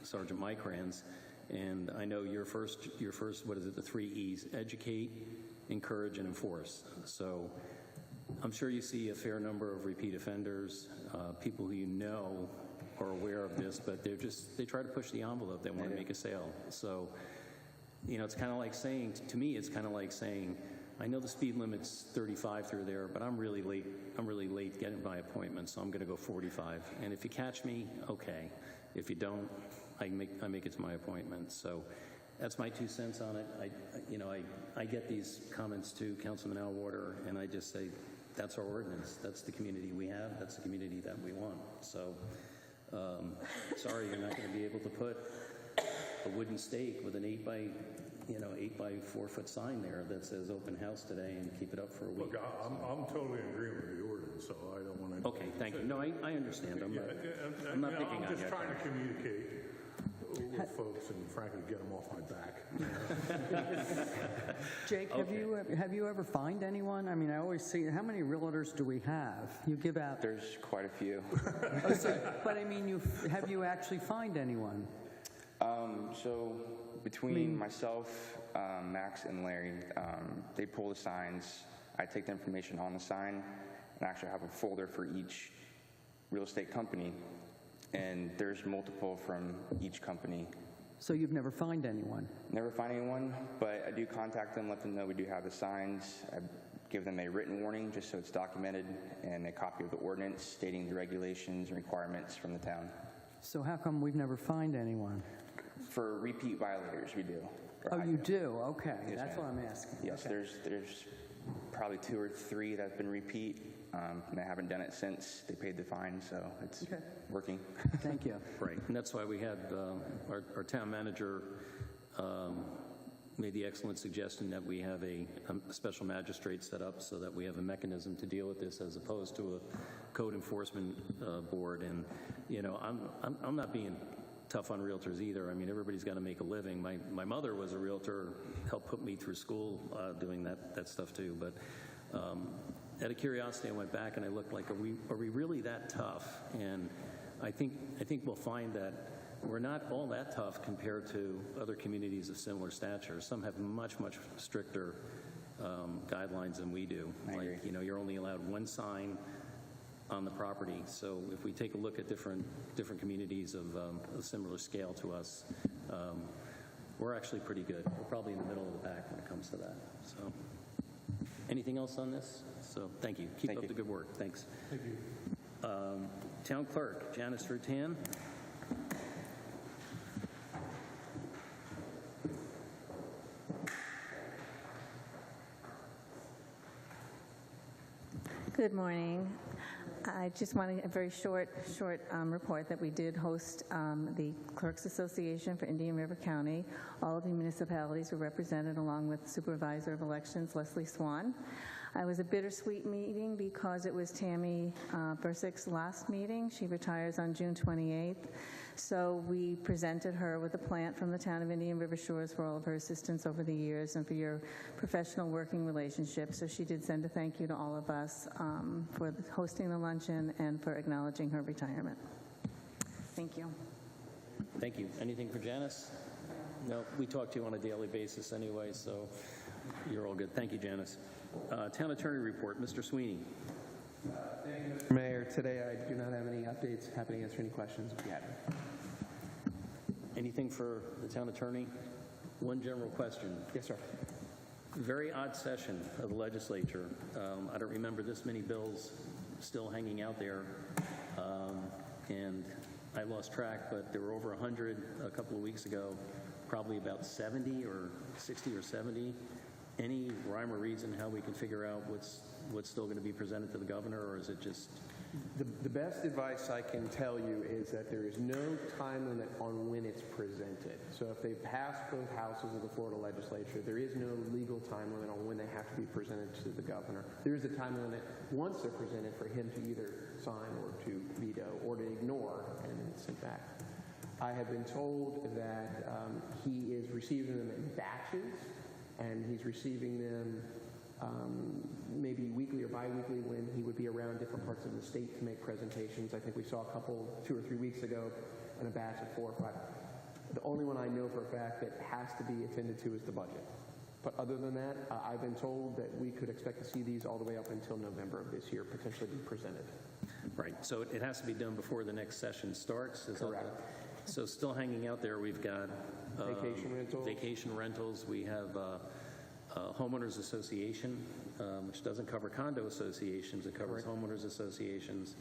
Sergeant Mike Rands. And I know your first, what is it, the 3 E's, educate, encourage, and enforce. So I'm sure you see a fair number of repeat offenders, people who you know are aware of this, but they try to push the envelope. They want to make a sale. So, you know, it's kind of like saying, to me, it's kind of like saying, I know the speed limit's 35 through there, but I'm really late getting my appointment, so I'm going to go 45. And if you catch me, okay. If you don't, I make it to my appointment. So that's my 2 cents on it. I get these comments to Councilman Alwater, and I just say, that's our ordinance. That's the community we have. That's the community that we want. So sorry, you're not going to be able to put a wooden stake with an 8 by 4 foot sign there that says open house today and keep it up for a week. Look, I'm totally in agreement with the ordinance, so I don't want to... Okay, thank you. No, I understand. I'm not picking on you. I'm just trying to communicate with folks and frankly get them off my back. Jake, have you ever fined anyone? I mean, I always see, how many realtors do we have? You give out... There's quite a few. But I mean, have you actually fined anyone? So between myself, Max, and Larry, they pull the signs. I take the information on the sign and actually have a folder for each real estate company. And there's multiple from each company. So you've never fined anyone? Never find anyone, but I do contact them, let them know we do have the signs. I give them a written warning just so it's documented, and a copy of the ordinance stating the regulations and requirements from the town. So how come we've never fined anyone? For repeat violators, we do. Oh, you do? Okay, Yes, that's ma'am. what I'm asking. Yes, Okay. there's probably 2 or 3 that have been repeat. And they haven't done it since they paid the fine, so it's working. Thank you. Right, and that's why we had our town manager made the excellent suggestion that we have a special magistrate set up so that we have a mechanism to deal with this as opposed to a code enforcement board. And, you know, I'm not being tough on realtors either. I mean, everybody's got to make a living. My mother was a realtor, helped put me through school doing that stuff too. But out of curiosity, I went back and I looked like, are we really that tough? And I think we'll find that we're not all that tough compared to other communities of similar stature. Some have much stricter guidelines than we do. Like, you know, you're only allowed 1 sign on the property. So if we take a look at different communities of a similar scale to us, We're actually pretty good. We're probably in the middle of the pack when it comes to that. So, anything else on this? So, thank you. Keep up the good work. Thanks. Thank you. Town Clerk, Janice Rutan. Good morning. I just wanted a very short report that we did host the Clerks Association for Indian River County. All of the municipalities were represented along with Supervisor of Elections, Leslie Swan. It was a bittersweet meeting because it was Tammy Bursick's last meeting. She retires on June 28th. So we presented her with a plant from the town of Indian River Shores for all of her assistance over the years and for your professional working relationship. So she did send a thank you to all of us for hosting the luncheon and for acknowledging her retirement. Thank you. Thank you. Anything for Janice? No, we talk to you on a daily basis anyway, so you're all good. Thank you, Janice. Town Attorney Report, Mr. Sweeney. Thank you, Mr. Mayor. Today, I do not have any updates. Happy to answer any questions if you have any. Anything for the Town Attorney? One general question. Yes, sir. Very odd session of the legislature. I don't remember this many bills still hanging out there, and I lost track, but there were over 100 a couple of weeks ago, probably about 70 or 60 or 70. Any rhyme or reason how we can figure out what's still going to be presented to the governor, or is it just... The best advice I can tell you is that there is no time limit on when it's presented. So if they pass both houses of the Florida legislature, there is no legal time limit on when they have to be presented to the governor. There is a time limit once they're presented for him to either sign or to veto or to ignore and then it's sent back. I have been told that he is receiving them in batches, and he's receiving them maybe weekly or bi-weekly when he would be around different parts of the state to make presentations. I think we saw a couple 2 or 3 weeks ago in a batch of 4 or 5. The only one I know for a fact that has to be attended to is the budget. But other than that, I've been told that we could expect to see these all the way up until November of this year potentially be presented. Right, so it has to be done before the next session starts? Is Correct. So still hanging out there, we've got Vacation rentals. We have homeowners association, which doesn't cover condo associations. It covers homeowners associations,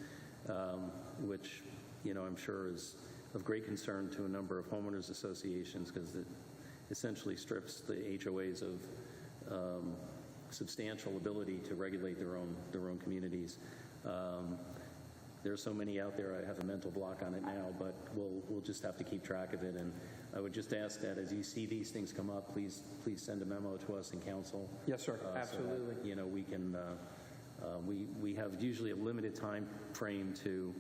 which, you know, I'm sure is of great concern to a number of homeowners associations because it essentially strips the HOAs of substantial ability to regulate their own communities. There's so many out there, I have a mental block on it now, but we'll just have to keep track of it. And I would just ask that as you see these things come up, please send a memo to us in council. Yes, sir. Absolutely. So that, you know, we can, we have usually a limited time frame to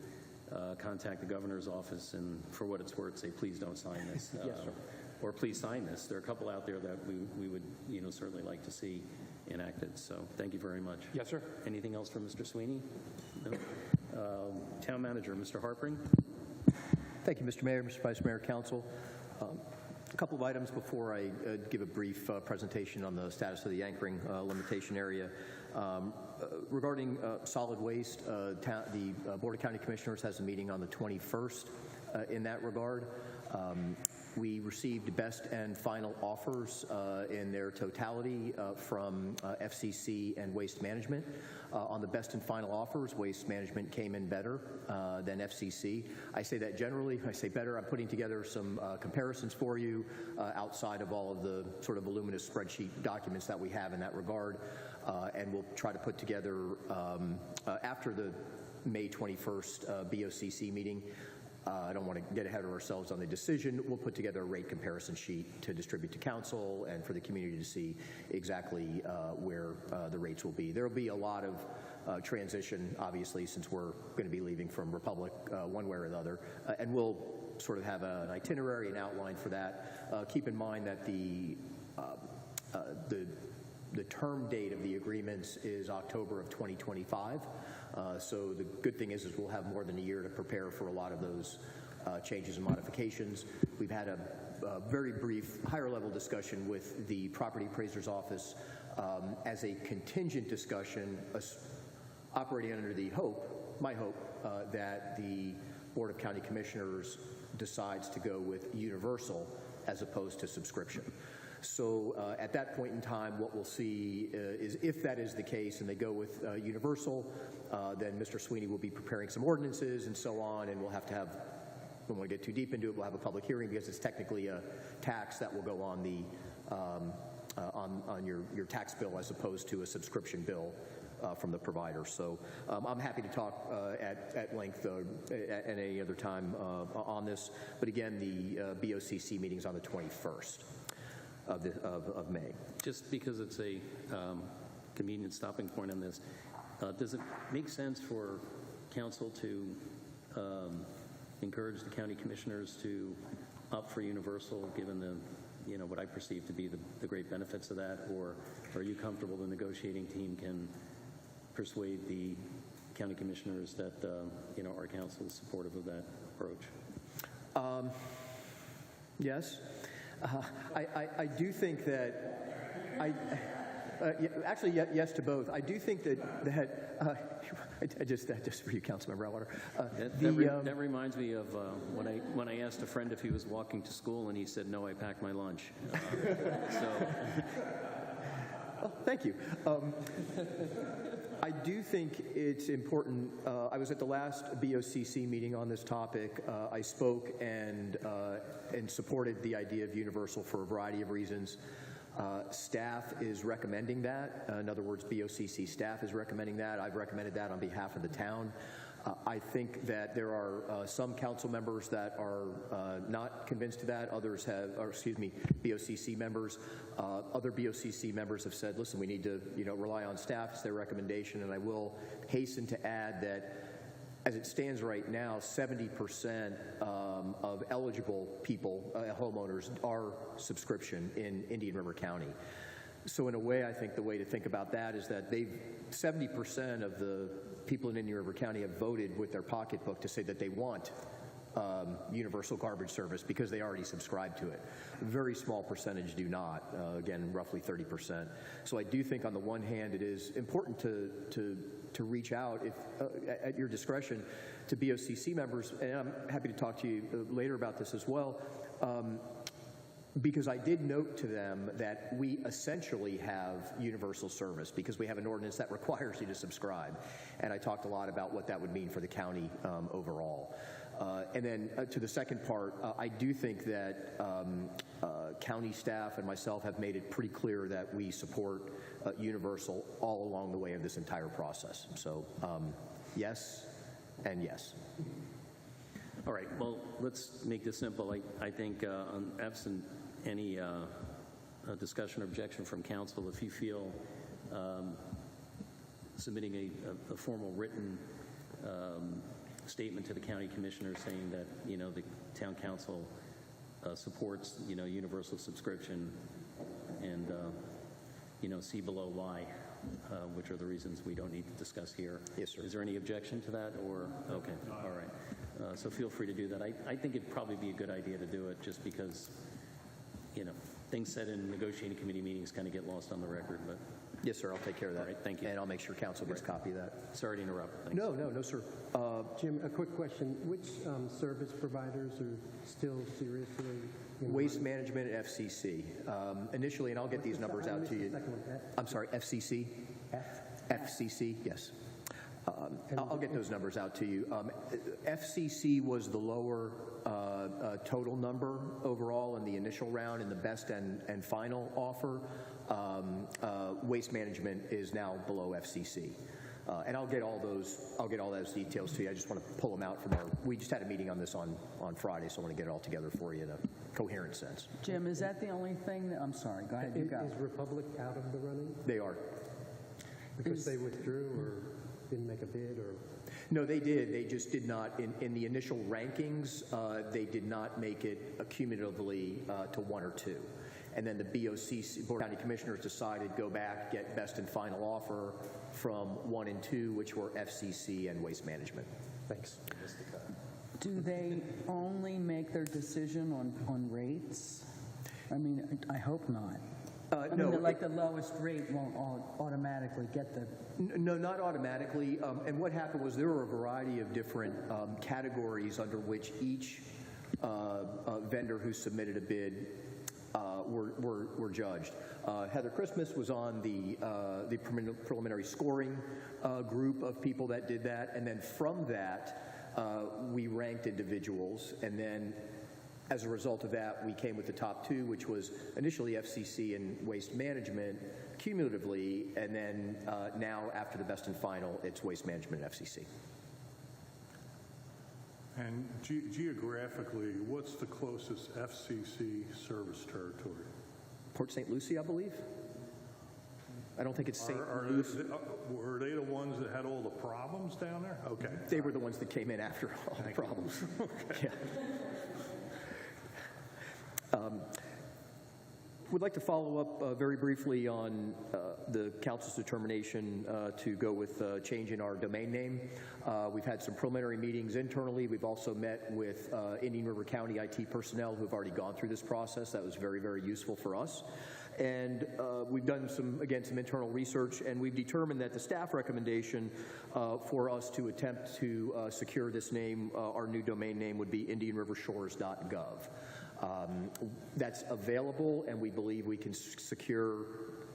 contact the governor's office and for what it's worth, say, please don't sign this. Yes, sir. Or please sign this. There are a couple out there that we would, you know, certainly like to see enacted. So thank you very much. Yes, sir. Anything else from Mr. Sweeney? No? Town Manager, Mr. Harpring. Thank you, Mr. Mayor, Mr. Vice Mayor, Council. A couple of items before I give a brief presentation on the status of the anchoring limitation area. Regarding solid waste, the Board of County Commissioners has a meeting on the 21st in that regard. We received best and final offers in their totality from FCC and Waste Management. On the best and final offers, Waste Management came in better than FCC. I say that generally. I say better. I'm putting together some comparisons for you outside of all of the sort of voluminous spreadsheet documents that we have in that regard. And we'll try to put together, after the May 21st BOCC meeting, I don't want to get ahead of ourselves on the decision. We'll put together a rate comparison sheet to distribute to council and for the community to see exactly where the rates will be. There will be a lot of transition, obviously, since we're going to be leaving from Republic one way or another, and we'll sort of have an itinerary and outline for that. Keep in mind that the term date of the agreements is October of 2025. So the good thing is we'll have more than a year to prepare for a lot of those changes and modifications. We've had a very brief, higher-level discussion with the Property Appraiser's Office as a contingent discussion, operating under the my hope, that the Board of County Commissioners decides to go with universal as opposed to subscription. So at that point in time, what we'll see is if that is the case and they go with universal, then Mr. Sweeney will be preparing some ordinances and so on, and we'll have to have, we don't want to get too deep into it, we'll have a public hearing because it's technically a tax that will go on the on your tax bill as opposed to a subscription bill from the provider. So I'm happy to talk at length at any other time on this. But again, the BOCC meeting is on the 21st of May. Just because it's a convenient stopping point on this, does it make sense for council to encourage the county commissioners to opt for universal, given the, you know, what I perceive to be the great benefits of that? Or are you comfortable the negotiating team can persuade the county commissioners that, you know, our council is supportive of that approach? Yes. I do think that actually, yes to both. I do think that just for you, Councilmember Atwater. That reminds me of when I asked a friend if he was walking to school, and he said, "No, I packed my lunch." Oh, thank you. I do think it's important. I was at the last BOCC meeting on this topic. I spoke and supported the idea of universal for a variety of reasons. Staff is recommending that. In other words, BOCC staff is recommending that. I've recommended that on behalf of the town. I think that there are some council members that are not convinced of that. Others have, or excuse me, BOCC members. Other BOCC members have said, listen, we need to, you know, rely on staff as their recommendation. And I will hasten to add that as it stands right now, 70% of eligible people, homeowners, are subscription in Indian River County. So in a way, I think the way to think about that is that 70% of the people in Indian River County have voted with their pocketbook to say that they want universal garbage service because they already subscribe to it. A very small percentage do not, again, roughly 30%. So I do think on the one hand, it is important to reach out, if, at your discretion, to BOCC members, and I'm happy to talk to you later about this as well, because I did note to them that we essentially have universal service because we have an ordinance that requires you to subscribe. And I talked a lot about what that would mean for the county overall. And then to the second part, I do think that county staff and myself have made it pretty clear that we support universal all along the way of this entire process. So yes and yes. All right, well, let's make this simple. I think absent any discussion or objection from council, if you feel submitting a formal written statement to the county commissioner saying that, you know, the town council supports, you know, universal subscription and, you know, see below why, which are the reasons we don't need to discuss here. Yes, sir. Is there any objection to that, or, okay, all right. So feel free to do that. I think it'd probably be a good idea to do it just because, you know, things said in negotiating committee meetings kind of get lost on the record, but. Yes, sir, I'll take care of that. All right, thank you. And I'll make sure council gets a copy of that. Sorry to interrupt. Thanks. No, sir. Jim, a quick question. Which service providers are still seriously in Waste line? Management and FCC. Initially, and I'll get these numbers out to you. I'm sorry, FCC? FCC, yes. I'll get those numbers out to you. FCC was the lower total number overall in the initial round in the best and final offer. Waste Management is now below FCC. And I'll get all those details to you. I just want to pull them out from we just had a meeting on this on Friday, so I want to get it all together for you in a coherent sense. Jim, is that the only thing I'm sorry, go ahead, you go. Is Republic out of the running? They are. Because they withdrew or didn't make a bid, or? No, they did. They just did not, in the initial rankings, they did not make it cumulatively to one or two. And then the BOCC, Board of County Commissioners, decided go back, get best and final offer from 1 and 2, which were FCC and Waste Management. Thanks. Do they only make their decision on rates? I mean, I hope not. I No, mean, like the lowest rate won't automatically get the... No, not automatically. And what happened was there were a variety of different categories under which each vendor who submitted a bid were judged. Heather Christmas was on the preliminary scoring group of people that did that, and then from that, we ranked individuals, and then as a result of that, we came with the top two, which was initially FCC and Waste Management cumulatively, and then now after the best and final, it's Waste Management and FCC. And geographically, what's the closest FCC service territory? Port St. Lucie, I believe. I don't think it's St. Lucie. Were they the ones that had all the problems down there? Okay. They were the ones that came in after all the problems. Okay. Yeah. Would like to follow up very briefly on the council's determination to go with changing our domain name. We've had some preliminary meetings internally. We've also met with Indian River County IT personnel who have already gone through this process. That was very, very useful for us. And we've done some internal research, and we've determined that the staff recommendation for us to attempt to secure this name, our new domain name, would be indianrivershores.gov. That's available, and we believe we can secure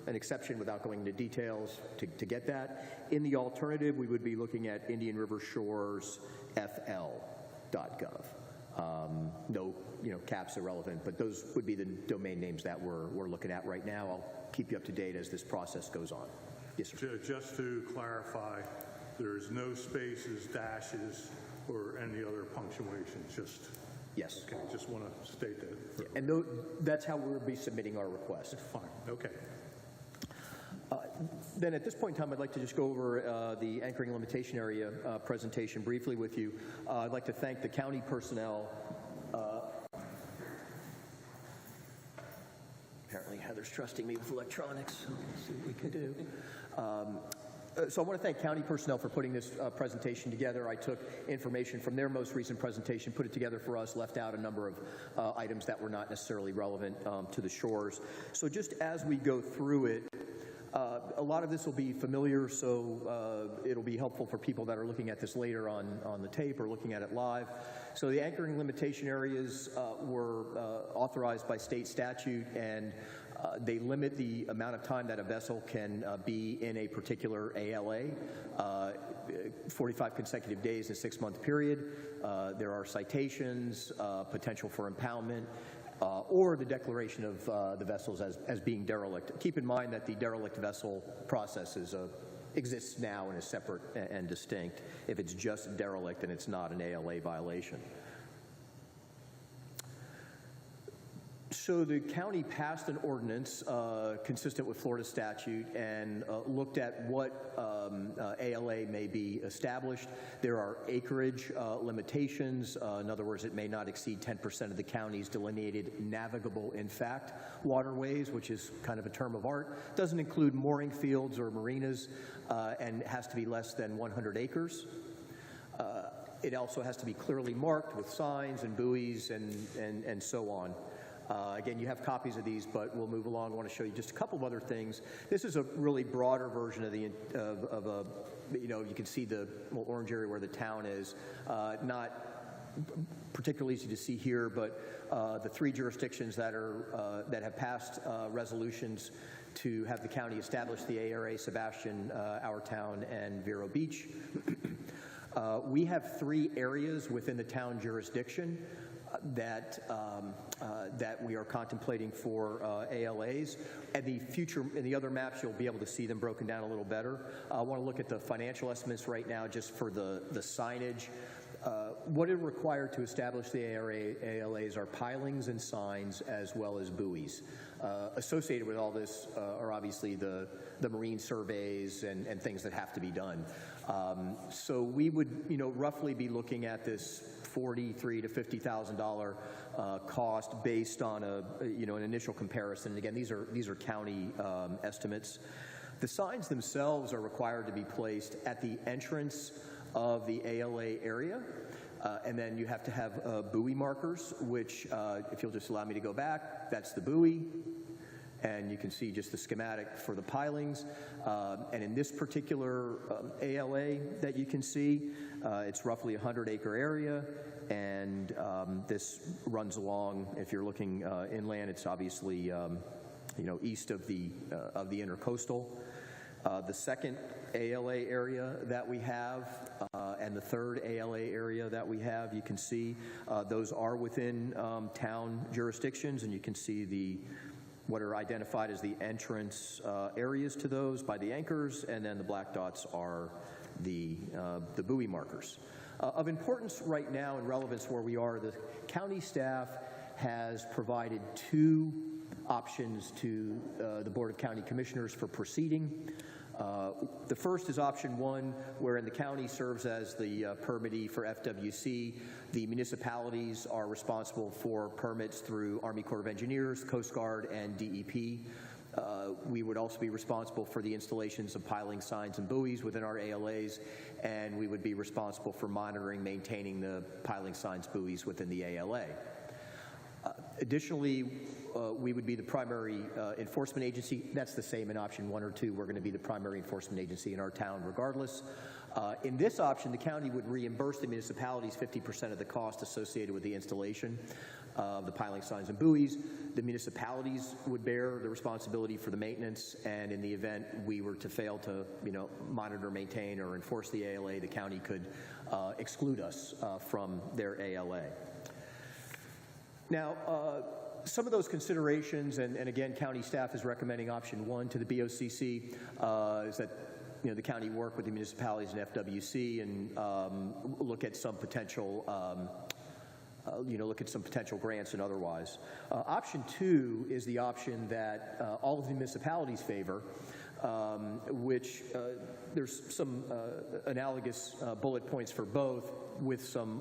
an exception without going into details to get that. In the alternative, we would be looking at indianrivershoresfl.gov. No, caps irrelevant, but those would be the domain names that we're looking at right now. I'll keep you up to date as this process goes on. Yes, sir. Just to clarify, there's no spaces, dashes, or any other punctuation, just... Yes. Okay, just want to state that. Yeah, and that's how we'll be submitting our request. Fine, okay. Then at this point in time, I'd like to just go over the anchoring limitation area presentation briefly with you. I'd like to thank the county personnel. Apparently Heather's trusting me with electronics, so let's see what we can do. So I want to thank county personnel for putting this presentation together. I took information from their most recent presentation, put it together for us, left out a number of items that were not necessarily relevant to the shores. So just as we go through it, a lot of this will be familiar, so it'll be helpful for people that are looking at this later on the tape or looking at it live. So the anchoring limitation areas were authorized by state statute, and they limit the amount of time that a vessel can be in a particular ALA, 45 consecutive days in a 6-month period. There are citations, potential for impoundment, or the declaration of the vessels as being derelict. Keep in mind that the derelict vessel process exists now and is separate and distinct. If it's just derelict, then it's not an ALA violation. So the county passed an ordinance consistent with Florida statute and looked at what ALA may be established. There are acreage limitations. In other words, it may not exceed 10% of the county's delineated navigable, in fact, waterways, which is kind of a term of art. Doesn't include mooring fields or marinas, and has to be less than 100 acres. It also has to be clearly marked with signs and buoys and so on. Again, you have copies of these, but we'll move along. I want to show you just a couple of other things. This is a really broader version of you can see the little orange area where the town is. Not particularly easy to see here, but the 3 jurisdictions that have passed resolutions to have the county establish the ARA, Sebastian, Our Town, and Vero Beach. We have 3 areas within the town jurisdiction that we are contemplating for ALAs. And in the other maps, you'll be able to see them broken down a little better. I want to look at the financial estimates right now just for the signage. What is required to establish the ALAs are pilings and signs as well as buoys. Associated with all this are obviously the marine surveys and things that have to be done. So we would roughly be looking at this $43,000 to $50,000 cost based on an initial comparison. Again, these are county estimates. The signs themselves are required to be placed at the entrance of the ALA area. And then you have to have buoy markers, which, if you'll just allow me to go back, that's the buoy. and you can see just the schematic for the pilings. And in this particular ALA that you can see, it's roughly a 100-acre area, and this runs along, if you're looking inland, it's obviously east of the intercoastal. The second ALA area that we have and the third ALA area that we have, you can see those are within town jurisdictions, and you can see what are identified as the entrance areas to those by the anchors, and then the black dots are the buoy markers. Of importance right now and relevance where we are, the county staff has provided 2 options to the Board of County Commissioners for proceeding. The first is option 1, wherein the county serves as the permittee for FWC. The municipalities are responsible for permits through Army Corps of Engineers, Coast Guard, and DEP. We would also be responsible for the installations of piling signs and buoys within our ALAs, and we would be responsible for monitoring, maintaining the piling signs, buoys within the ALA. Additionally, we would be the primary enforcement agency. That's the same in option 1 or 2. We're going to be the primary enforcement agency in our town regardless. In this option, the county would reimburse the municipalities 50% of the cost associated with the installation of the piling signs and buoys. The municipalities would bear the responsibility for the maintenance, and in the event we were to fail to monitor, maintain, or enforce the ALA, the county could exclude us from their ALA. Now, some of those considerations, and again, county staff is recommending option 1 to the BOCC, is that the county work with the municipalities and FWC and look at some potential grants and otherwise. Option 2 is the option that all of the municipalities favor, which there's some analogous bullet points for both with some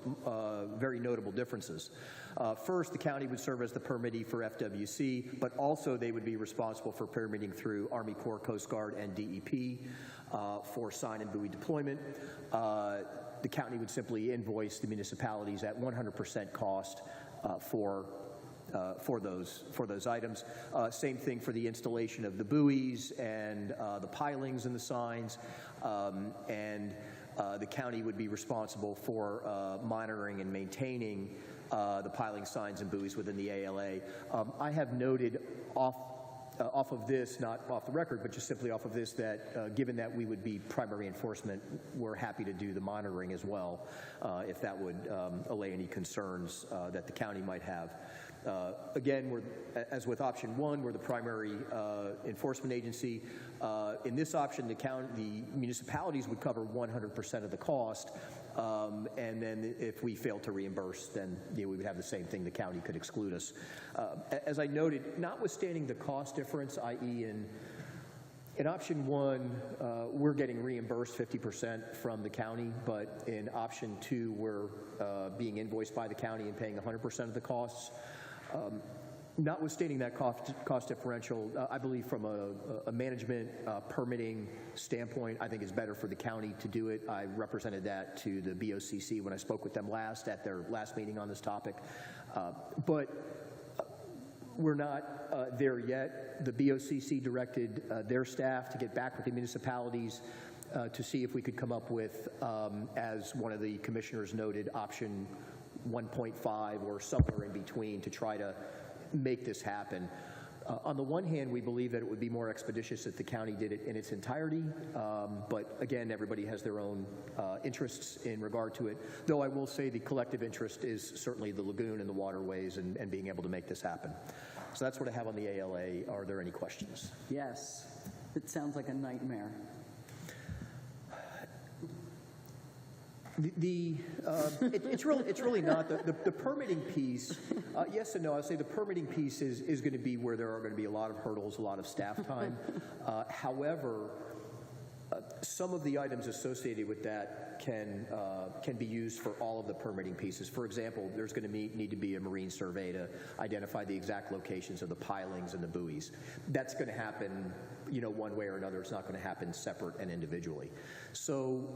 very notable differences. First, the county would serve as the permittee for FWC, but also they would be responsible for permitting through Army Corps, Coast Guard, and DEP for sign and buoy deployment. The county would simply invoice the municipalities at 100% cost for those items. Same thing for the installation of the buoys and the pilings and the signs, and the county would be responsible for monitoring and maintaining the piling signs and buoys within the ALA. I have noted off of this, not off the record, but just simply off of this, that given that we would be primary enforcement, we're happy to do the monitoring as well, if that would allay any concerns that the county might have. Again, as with option 1, we're the primary enforcement agency. In this option, the municipalities would cover 100% of the cost, and then if we fail to reimburse, then we would have the same thing. The county could exclude us. As I noted, notwithstanding the cost difference, i.e. in option 1, we're getting reimbursed 50% from the county, but in option 2, we're being invoiced by the county and paying 100% of the costs. Notwithstanding that cost differential, I believe from a management permitting standpoint, I think it's better for the county to do it. I represented that to the BOCC when I spoke with them last at their last meeting on this topic. But we're not there yet. The BOCC directed their staff to get back with the municipalities to see if we could come up with, as one of the commissioners noted, option 1.5 or somewhere in between to try to make this happen. On the one hand, we believe that it would be more expeditious if the county did it in its entirety, but again, everybody has their own interests in regard to it, though I will say the collective interest is certainly the lagoon and the waterways and being able to make this happen. So that's what I have on the ALA. Are there any questions? Yes. It sounds like a nightmare. It's really not. The permitting piece, yes and no. I'll say the permitting piece is going to be where there are going to be a lot of hurdles, a lot of staff time. However, some of the items associated with that can be used for all of the permitting pieces. For example, there's going to need to be a marine survey to identify the exact locations of the pilings and the buoys. That's going to happen, one way or another. It's not going to happen separate and individually. So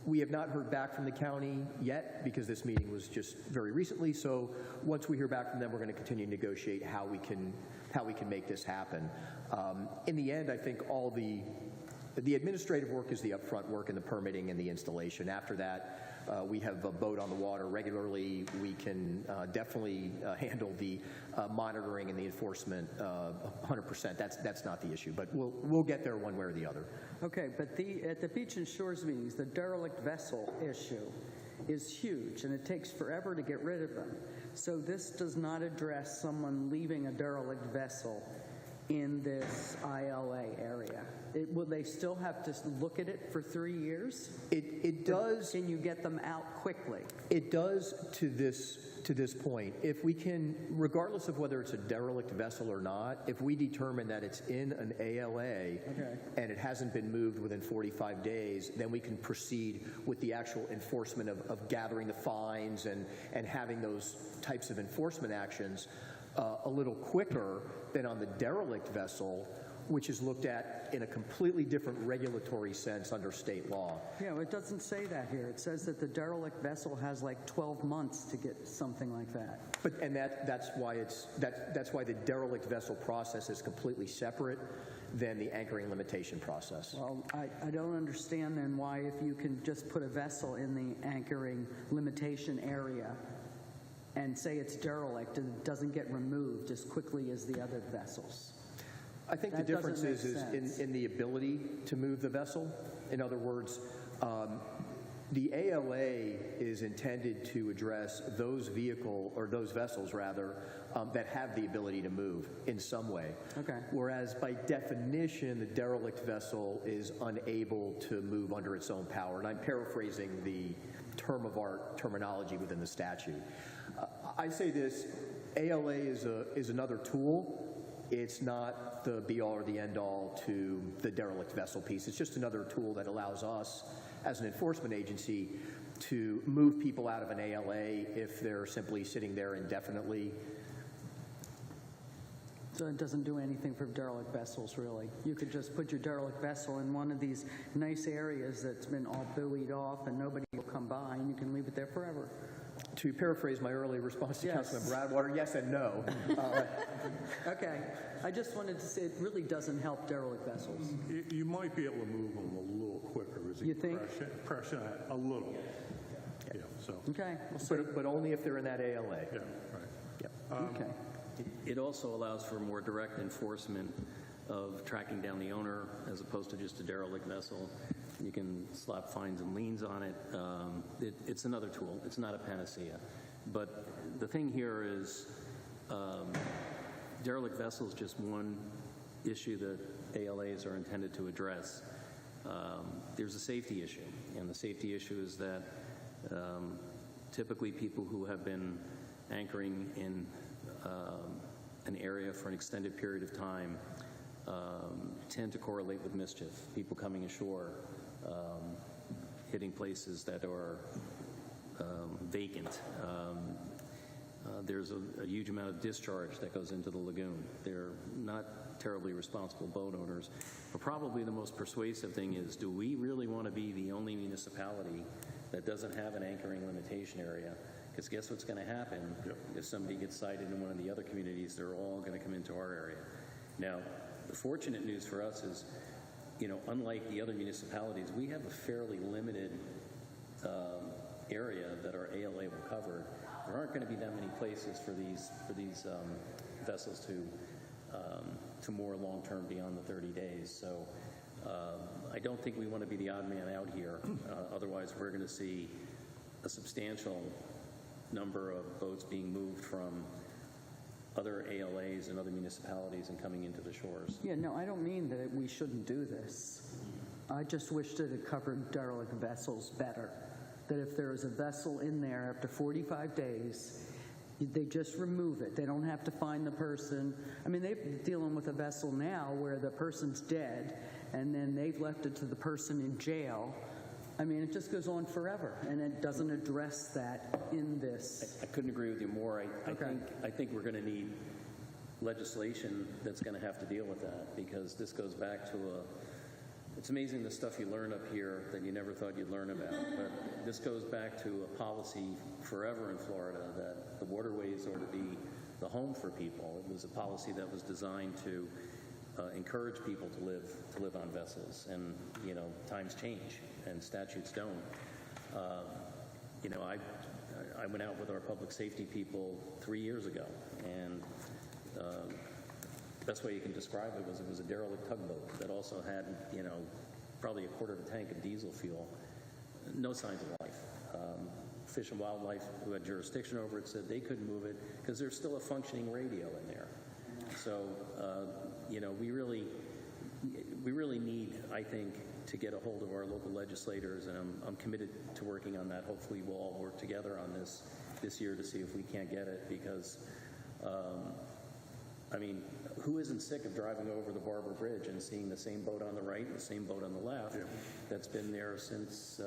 We have not heard back from the county yet because this meeting was just very recently. So once we hear back from them, we're going to continue to negotiate how we can make this happen. In the end, I think all the administrative work is the upfront work and the permitting and the installation. After that, we have a boat on the water regularly. We can definitely handle the monitoring and the enforcement 100%. That's not the issue, but we'll get there one way or the other. Okay, but at the Beach and Shores meetings, the derelict vessel issue is huge, and it takes forever to get rid of them. So this does not address someone leaving a derelict vessel in this ILA area. Will they still have to look at it for 3 years? It does. Can you get them out quickly? It does to this point. If we can, regardless of whether it's a derelict vessel or not, if we determine that it's in an ALA and it hasn't been moved within 45 days, then we can proceed with the actual enforcement of gathering the fines and having those types of enforcement actions a little quicker than on the derelict vessel, which is looked at in a completely different regulatory sense under state law. Yeah, well, it doesn't say that here. It says that the derelict vessel has like 12 months to get something like that. But that's why the derelict vessel process is completely separate than the anchoring limitation process. Well, I don't understand then why, if you can just put a vessel in the anchoring limitation area and say it's derelict, and it doesn't get removed as quickly as the other vessels. I think the difference is in the ability to move the vessel. In other words, the ALA is intended to address those vessels that have the ability to move in some way. Okay. Whereas by definition, the derelict vessel is unable to move under its own power. And I'm paraphrasing the term of art terminology within the statute. I say this: ALA is another tool. It's not the be-all or the end-all to the derelict vessel piece. It's just another tool that allows us, as an enforcement agency, to move people out of an ALA if they're simply sitting there indefinitely. So it doesn't do anything for derelict vessels, really. You could just put your derelict vessel in one of these nice areas that's been all buoyed off and nobody will come by, and you can leave it there forever. To paraphrase my earlier response to Councilman Bradwater, yes and no. Okay. I just wanted to say it really doesn't help derelict vessels. You might be able to move them a little quicker. You think? Pressure a little. Yeah, so. Okay. But only if they're in that ALA. Yeah, right. Yep. Okay. It also allows for more direct enforcement of tracking down the owner as opposed to just a derelict vessel. You can slap fines and liens on it. It's another tool. It's not a panacea. But the thing here is derelict vessel is just one issue that ALAs are intended to address. There's a safety issue, and the safety issue is that typically people who have been anchoring in an area for an extended period of time tend to correlate with mischief. People coming ashore, hitting places that are vacant. There's a huge amount of discharge that goes into the lagoon. They're not terribly responsible boat owners. But probably the most persuasive thing is, do we really want to be the only municipality that doesn't have an anchoring limitation area? Because guess what's going to happen if somebody gets cited in one of the other communities? They're all going to come into our area. Now, the fortunate news for us is, unlike the other municipalities, we have a fairly limited area that our ALA will cover. There aren't going to be that many places for these vessels to moor long-term beyond the 30 days. So I don't think we want to be the odd man out here. Otherwise, we're going to see a substantial number of boats being moved from other ALAs and other municipalities and coming into the shores. Yeah, no, I don't mean that we shouldn't do this. I just wish that it covered derelict vessels better. That if there is a vessel in there after 45 days, they just remove it. They don't have to find the person. I mean, they're dealing with a vessel now where the person's dead, and then they've left it to the person in jail. I mean, it just goes on forever, and it doesn't address that in this. I couldn't agree with you more. I think we're going to need legislation that's going to have to deal with that, because this goes back to It's amazing the stuff you learn up here that you never thought you'd learn about. But this goes back to a policy forever in Florida that the waterways are to be the home for people. It was a policy that was designed to encourage people to live on vessels. And, you know, times change and statutes don't. You know, I went out with our public safety people 3 years ago, and best way you can describe it was a derelict tugboat that also had, you know, probably a quarter of a tank of diesel fuel. No signs of life. Fish and Wildlife, who had jurisdiction over it, said they couldn't move it because there's still a functioning radio in there. So, you know, we really need, I think, to get a hold of our local legislators, and I'm committed to working on that. Hopefully, we'll all work together on this year to see if we can't get it, because, I mean, who isn't sick of driving over the Barber Bridge and seeing the same boat on the right and the same boat on the left that's been there since,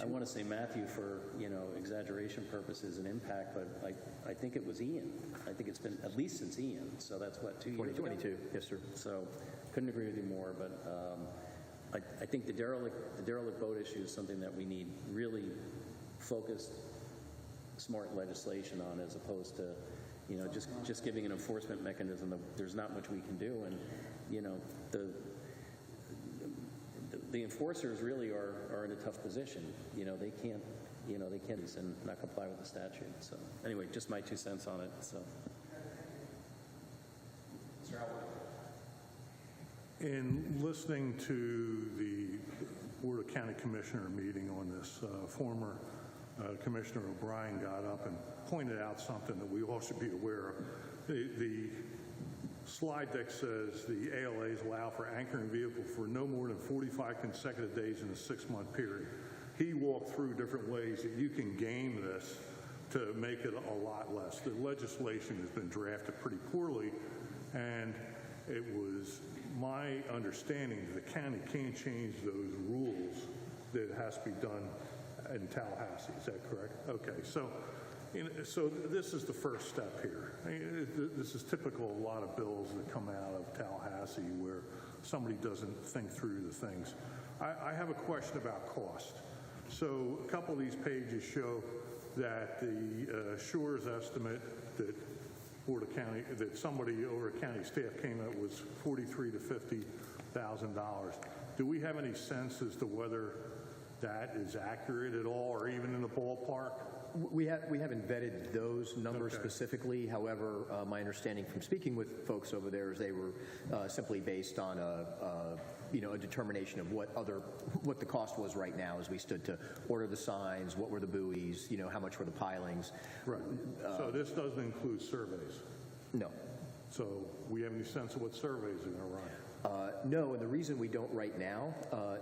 I want to say Matthew for, you know, exaggeration purposes and impact, but I think it was Ian. I think it's been at least since Ian, so that's what, 2 years ago? 2022, yes, sir. So couldn't agree with you more, but I think the derelict boat issue is something that we need really focused, smart legislation on, as opposed to, you know, just giving an enforcement mechanism. There's not much we can do, and, you know, the enforcers really are in a tough position. You know, they can't and not comply with the statute. So anyway, just my 2 cents on it. So. Mr. Albert. In listening to the Board of County Commissioner meeting on this, former Commissioner O'Brien got up and pointed out something that we all should be aware of. The slide deck says the ALAs allow for anchoring vehicle for no more than 45 consecutive days in a 6-month period. He walked through different ways that you can game this to make it a lot less. The legislation has been drafted pretty poorly, and it was my understanding that the county can't change those rules, that it has to be done in Tallahassee. Is that correct? Okay, so this is the first step here. This is typical of a lot of bills that come out of Tallahassee where somebody doesn't think through the things. I have a question about cost. So a couple of these pages show that the Shores estimate that Board of County, that somebody over at county staff came up was $43,000 to $50,000. Do we have any sense as to whether that is accurate at all, or even in the ballpark? We haven't vetted those numbers specifically. However, my understanding from speaking with folks over there is they were simply based on a determination of what the cost was right now as we stood to order the signs, what were the buoys, you know, how much were the pilings. Right. So this doesn't include surveys? No. So we have any sense of what surveys are going to run? No, and the reason we don't right now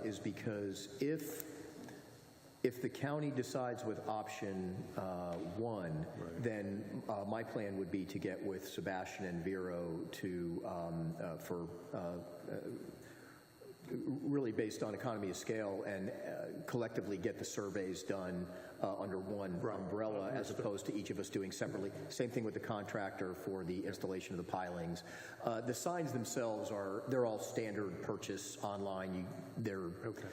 is because if the county decides with option 1, then my plan would be to get with Sebastian and Vero to really based on economy of scale and collectively get the surveys done under one umbrella, as opposed to each of us doing separately. Same thing with the contractor for the installation of the pilings. The signs themselves they're all standard purchase online. They're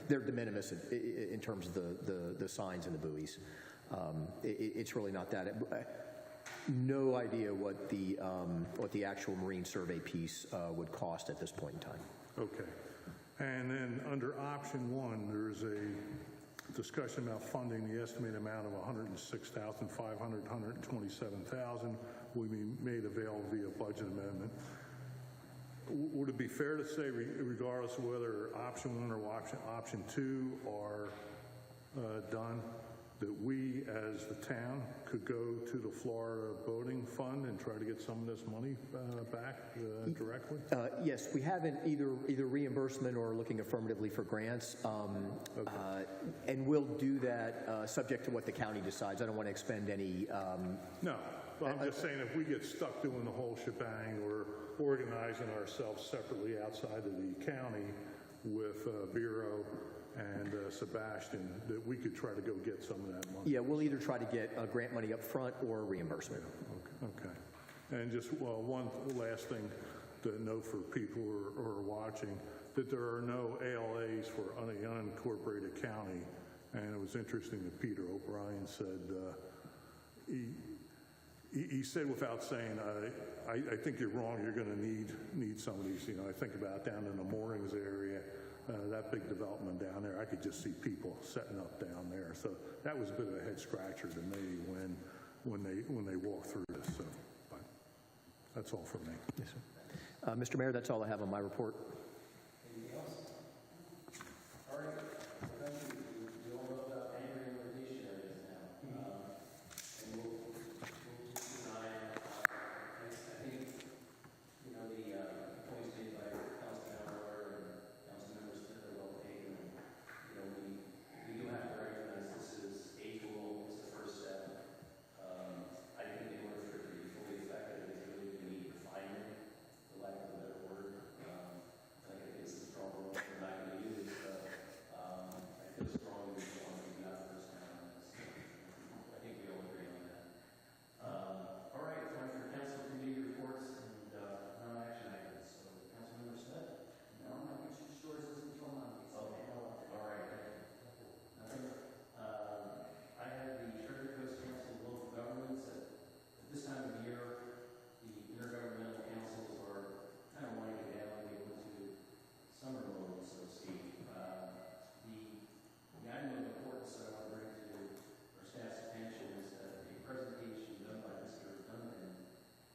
de minimis in terms of the signs and the buoys. It's really not that. No idea what the actual marine survey piece would cost at this point in time. Okay. And then under option 1, there's a discussion about funding the estimated amount of $106,500, $127,000 will be made available via budget amendment. Would it be fair to say, regardless of whether option 1 or option 2 are done, that we as the town could go to the Florida Boating Fund and try to get some of this money back directly? Yes, we haven't either reimbursement or looking affirmatively for grants, and we'll do that subject to what the county decides. I don't want to expend any. No, well, I'm just saying if we get stuck doing the whole shebang or organizing ourselves separately outside of the county with Vero and Sebastian, that we could try to go get some of that money. Yeah, we'll either try to get grant money up front or reimbursement. Yeah, okay. And just one last thing to know for people who are watching, that there are no ALAs for an unincorporated county. And it was interesting that Peter O'Brien said, he said without saying, I think you're wrong, you're going to need some of these. I think about down in the Moorings area, that big development down there, I could just see people setting up down there. So that was a bit of a head scratcher to me when they walked through this. So, but that's all from me. Yes, sir. Mr. Mayor, that's all I have on my report. Anything else? All right. Thank you. We all know about angry invitation areas now. And we'll design, I think, the points made by Councilman Miller and Councilmember Smith are well taken. We do have to recognize this is age-old, it's the first step. I think in order for it to be fully effective, it's really going to need refinement, for lack of a better word. I think it's the strong word we're not going to use, but I feel strongly we want to be out first time on this. I think we all agree on that. All right, time for council committee reports and non-action items. So, Councilmember Smith? No, my Mr. Shores isn't until Monday. Okay, all right. Nothing. I have the Treasure Coast Council of Local Governments. At this time of year, the intergovernmental councils are kind of winding down and getting into summer mode, so to speak. The item of importance that I want to bring to our staff's attention is that a presentation done by Mr. Duncan,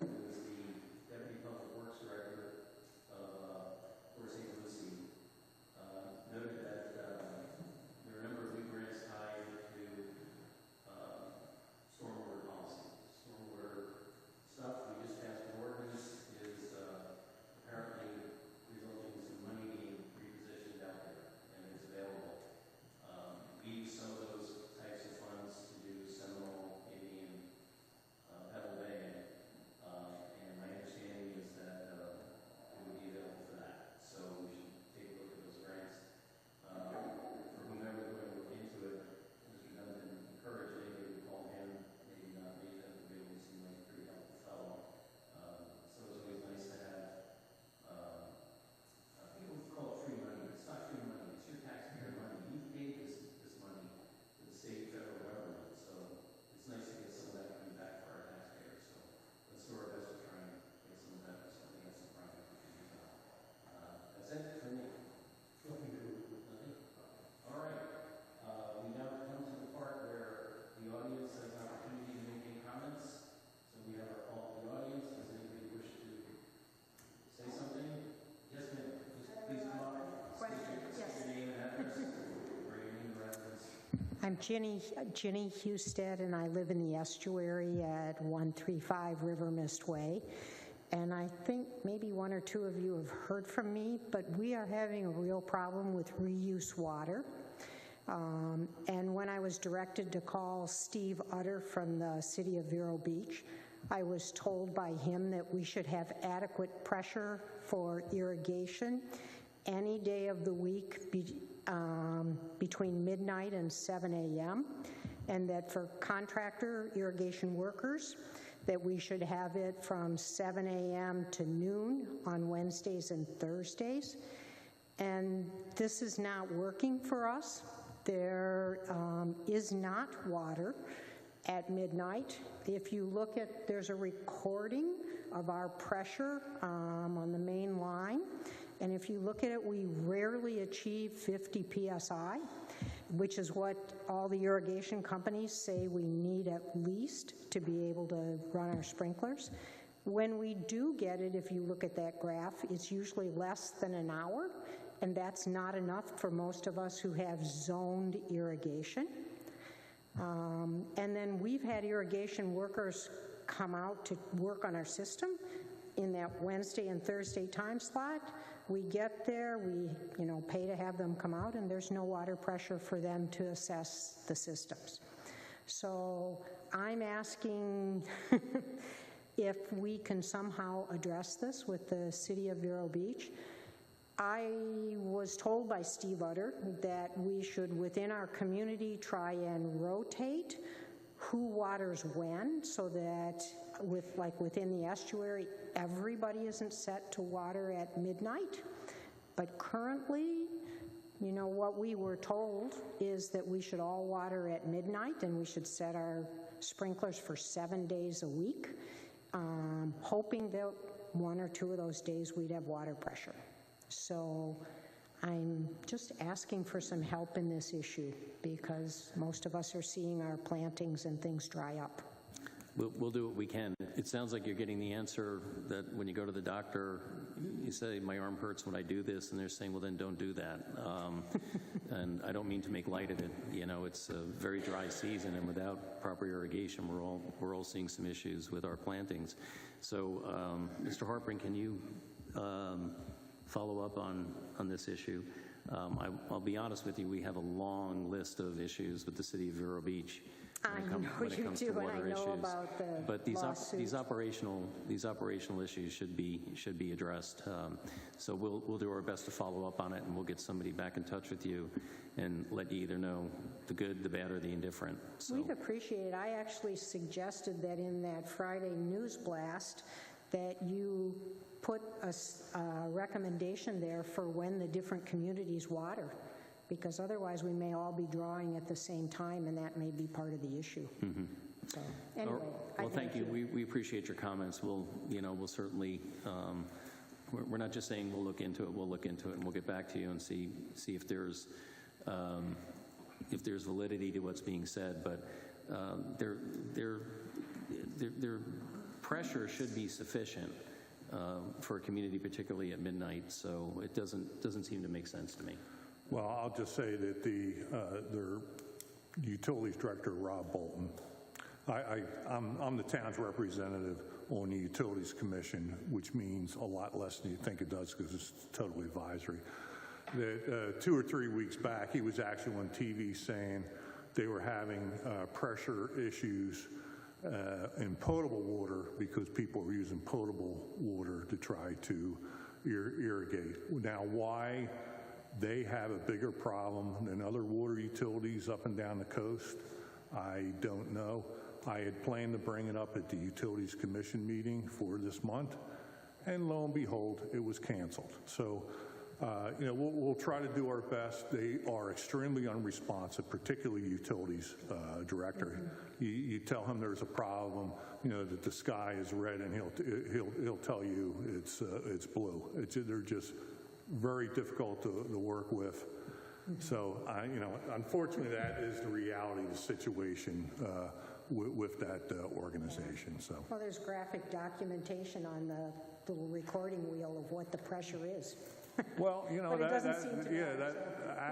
who is the Deputy Public Works Director of Port St. Lucie, noted that there are a number of new grants tied to stormwater policy. Stormwater stuff, we just passed an ordinance, is apparently resulting in some money being repositioned out there, and it's available. We use some of those types of funds to do Seminole, Indian, Pebble Bay, and my understanding is that it would be available for that. So we should take a look at those grants. For whomever is going to look into it, Mr. Duncan encouraged maybe to call him, maybe not me, that would be able to seem like a pretty helpful fellow. So it's always nice to have, people call it free money. It's not free money, it's your taxpayer money. You paid this money to the state, federal government, so it's nice to get some of that coming back for our taxpayers. So let's do our best to try and get some of that for something else in project we can use on. That's it for me. Nothing to do. Nothing? All right. We now come to the part where the audience has an opportunity to make any comments. So we have our call to the audience. Does anybody wish to say something? Yes, ma'am. Please come up. State your name and address, or your name and residence. I'm Jenny Husted, and I live in the estuary at 135 River Mist Way. And I think maybe one or two of you have heard from me, but we are having a real problem with reuse water. And when I was directed to call Steve Utter from the city of Vero Beach, I was told by him that we should have adequate pressure for irrigation any day of the week between midnight and 7 a.m., and that for contractor irrigation workers, that we should have it from 7 a.m. to noon on Wednesdays and Thursdays. And this is not working for us. There is not water at midnight. If you look at, there's a recording of our pressure on the main line. And if you look at it, we rarely achieve 50 PSI, which is what all the irrigation companies say we need at least to be able to run our sprinklers. When we do get it, if you look at that graph, it's usually less than an hour, and that's not enough for most of us who have zoned irrigation. And then we've had irrigation workers come out to work on our system in that Wednesday and Thursday time slot. We get there, we pay to have them come out, and there's no water pressure for them to assess the systems. So I'm asking if we can somehow address this with the city of Vero Beach. I was told by Steve Utter that we should, within our community, try and rotate who waters when, so that within the estuary, everybody isn't set to water at midnight. But currently, you know, what we were told is that we should all water at midnight, and we should set our sprinklers for 7 days a week, hoping that 1 or 2 of those days we'd have water pressure. So I'm just asking for some help in this issue, because most of us are seeing our plantings and things dry up. We'll do what we can. It sounds like you're getting the answer that when you go to the doctor, you say, my arm hurts when I do this, and they're saying, well, then don't do that. And I don't mean to make light of it. You know, it's a very dry season, and without proper irrigation, we're all seeing some issues with our plantings. So, Mr. Harpring, can you follow up on this issue? I'll be honest with you, we have a long list of issues with the city of Vero Beach. I know you do, and I know about the But lawsuit. these operational issues should be addressed. So we'll do our best to follow up on it, and we'll get somebody back in touch with you and let you either know the good, the bad, or the indifferent. So We'd appreciate it. I actually suggested that in that Friday news blast that you put a recommendation there for when the different communities water, because otherwise we may all be drawing at the same time, and that may be part of the issue. So anyway, well, thank you. We appreciate your comments. We'll certainly, we're not just saying we'll look into it, and we'll get back to you and see if there's validity to what's being said, but their pressure should be sufficient for a community, particularly at midnight, so it doesn't seem to make sense to me. Well, I'll just say that their utilities director, Rob Bolton, I'm the town's representative on the Utilities Commission, which means a lot less than you think it does because it's totally advisory. That 2 or 3 weeks back, he was actually on TV saying they were having pressure issues in potable water because people were using potable water to try to irrigate. Now, why they have a bigger problem than other water utilities up and down the coast, I don't know. I had planned to bring it up at the Utilities Commission meeting for this month, and lo and behold, it was canceled. So, we'll try to do our best. They are extremely unresponsive, particularly Utilities Director. You tell him there's a problem, that the sky is red, and he'll tell you it's blue. They're just very difficult to work with. So, unfortunately, that is the reality of the situation with that organization. So. Well, there's graphic documentation on the little recording wheel of what the pressure is. Well, But it doesn't seem to matter,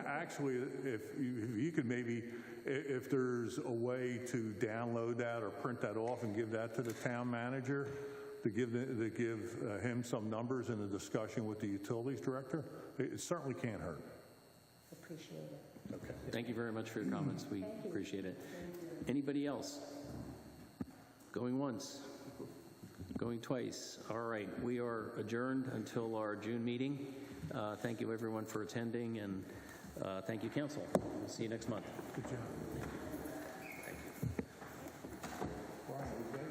actually, if you could maybe, if there's a way to download that or print that off and give that to the town manager, to give him some numbers in a discussion with the utilities director, it certainly can't hurt. Appreciate it. Okay. Thank you very much for your comments. We appreciate it. Anybody else? Going once? Going twice? All right. We are adjourned until our June meeting. Thank you, everyone, for attending, and thank you, Council. We'll see you next month. Good job.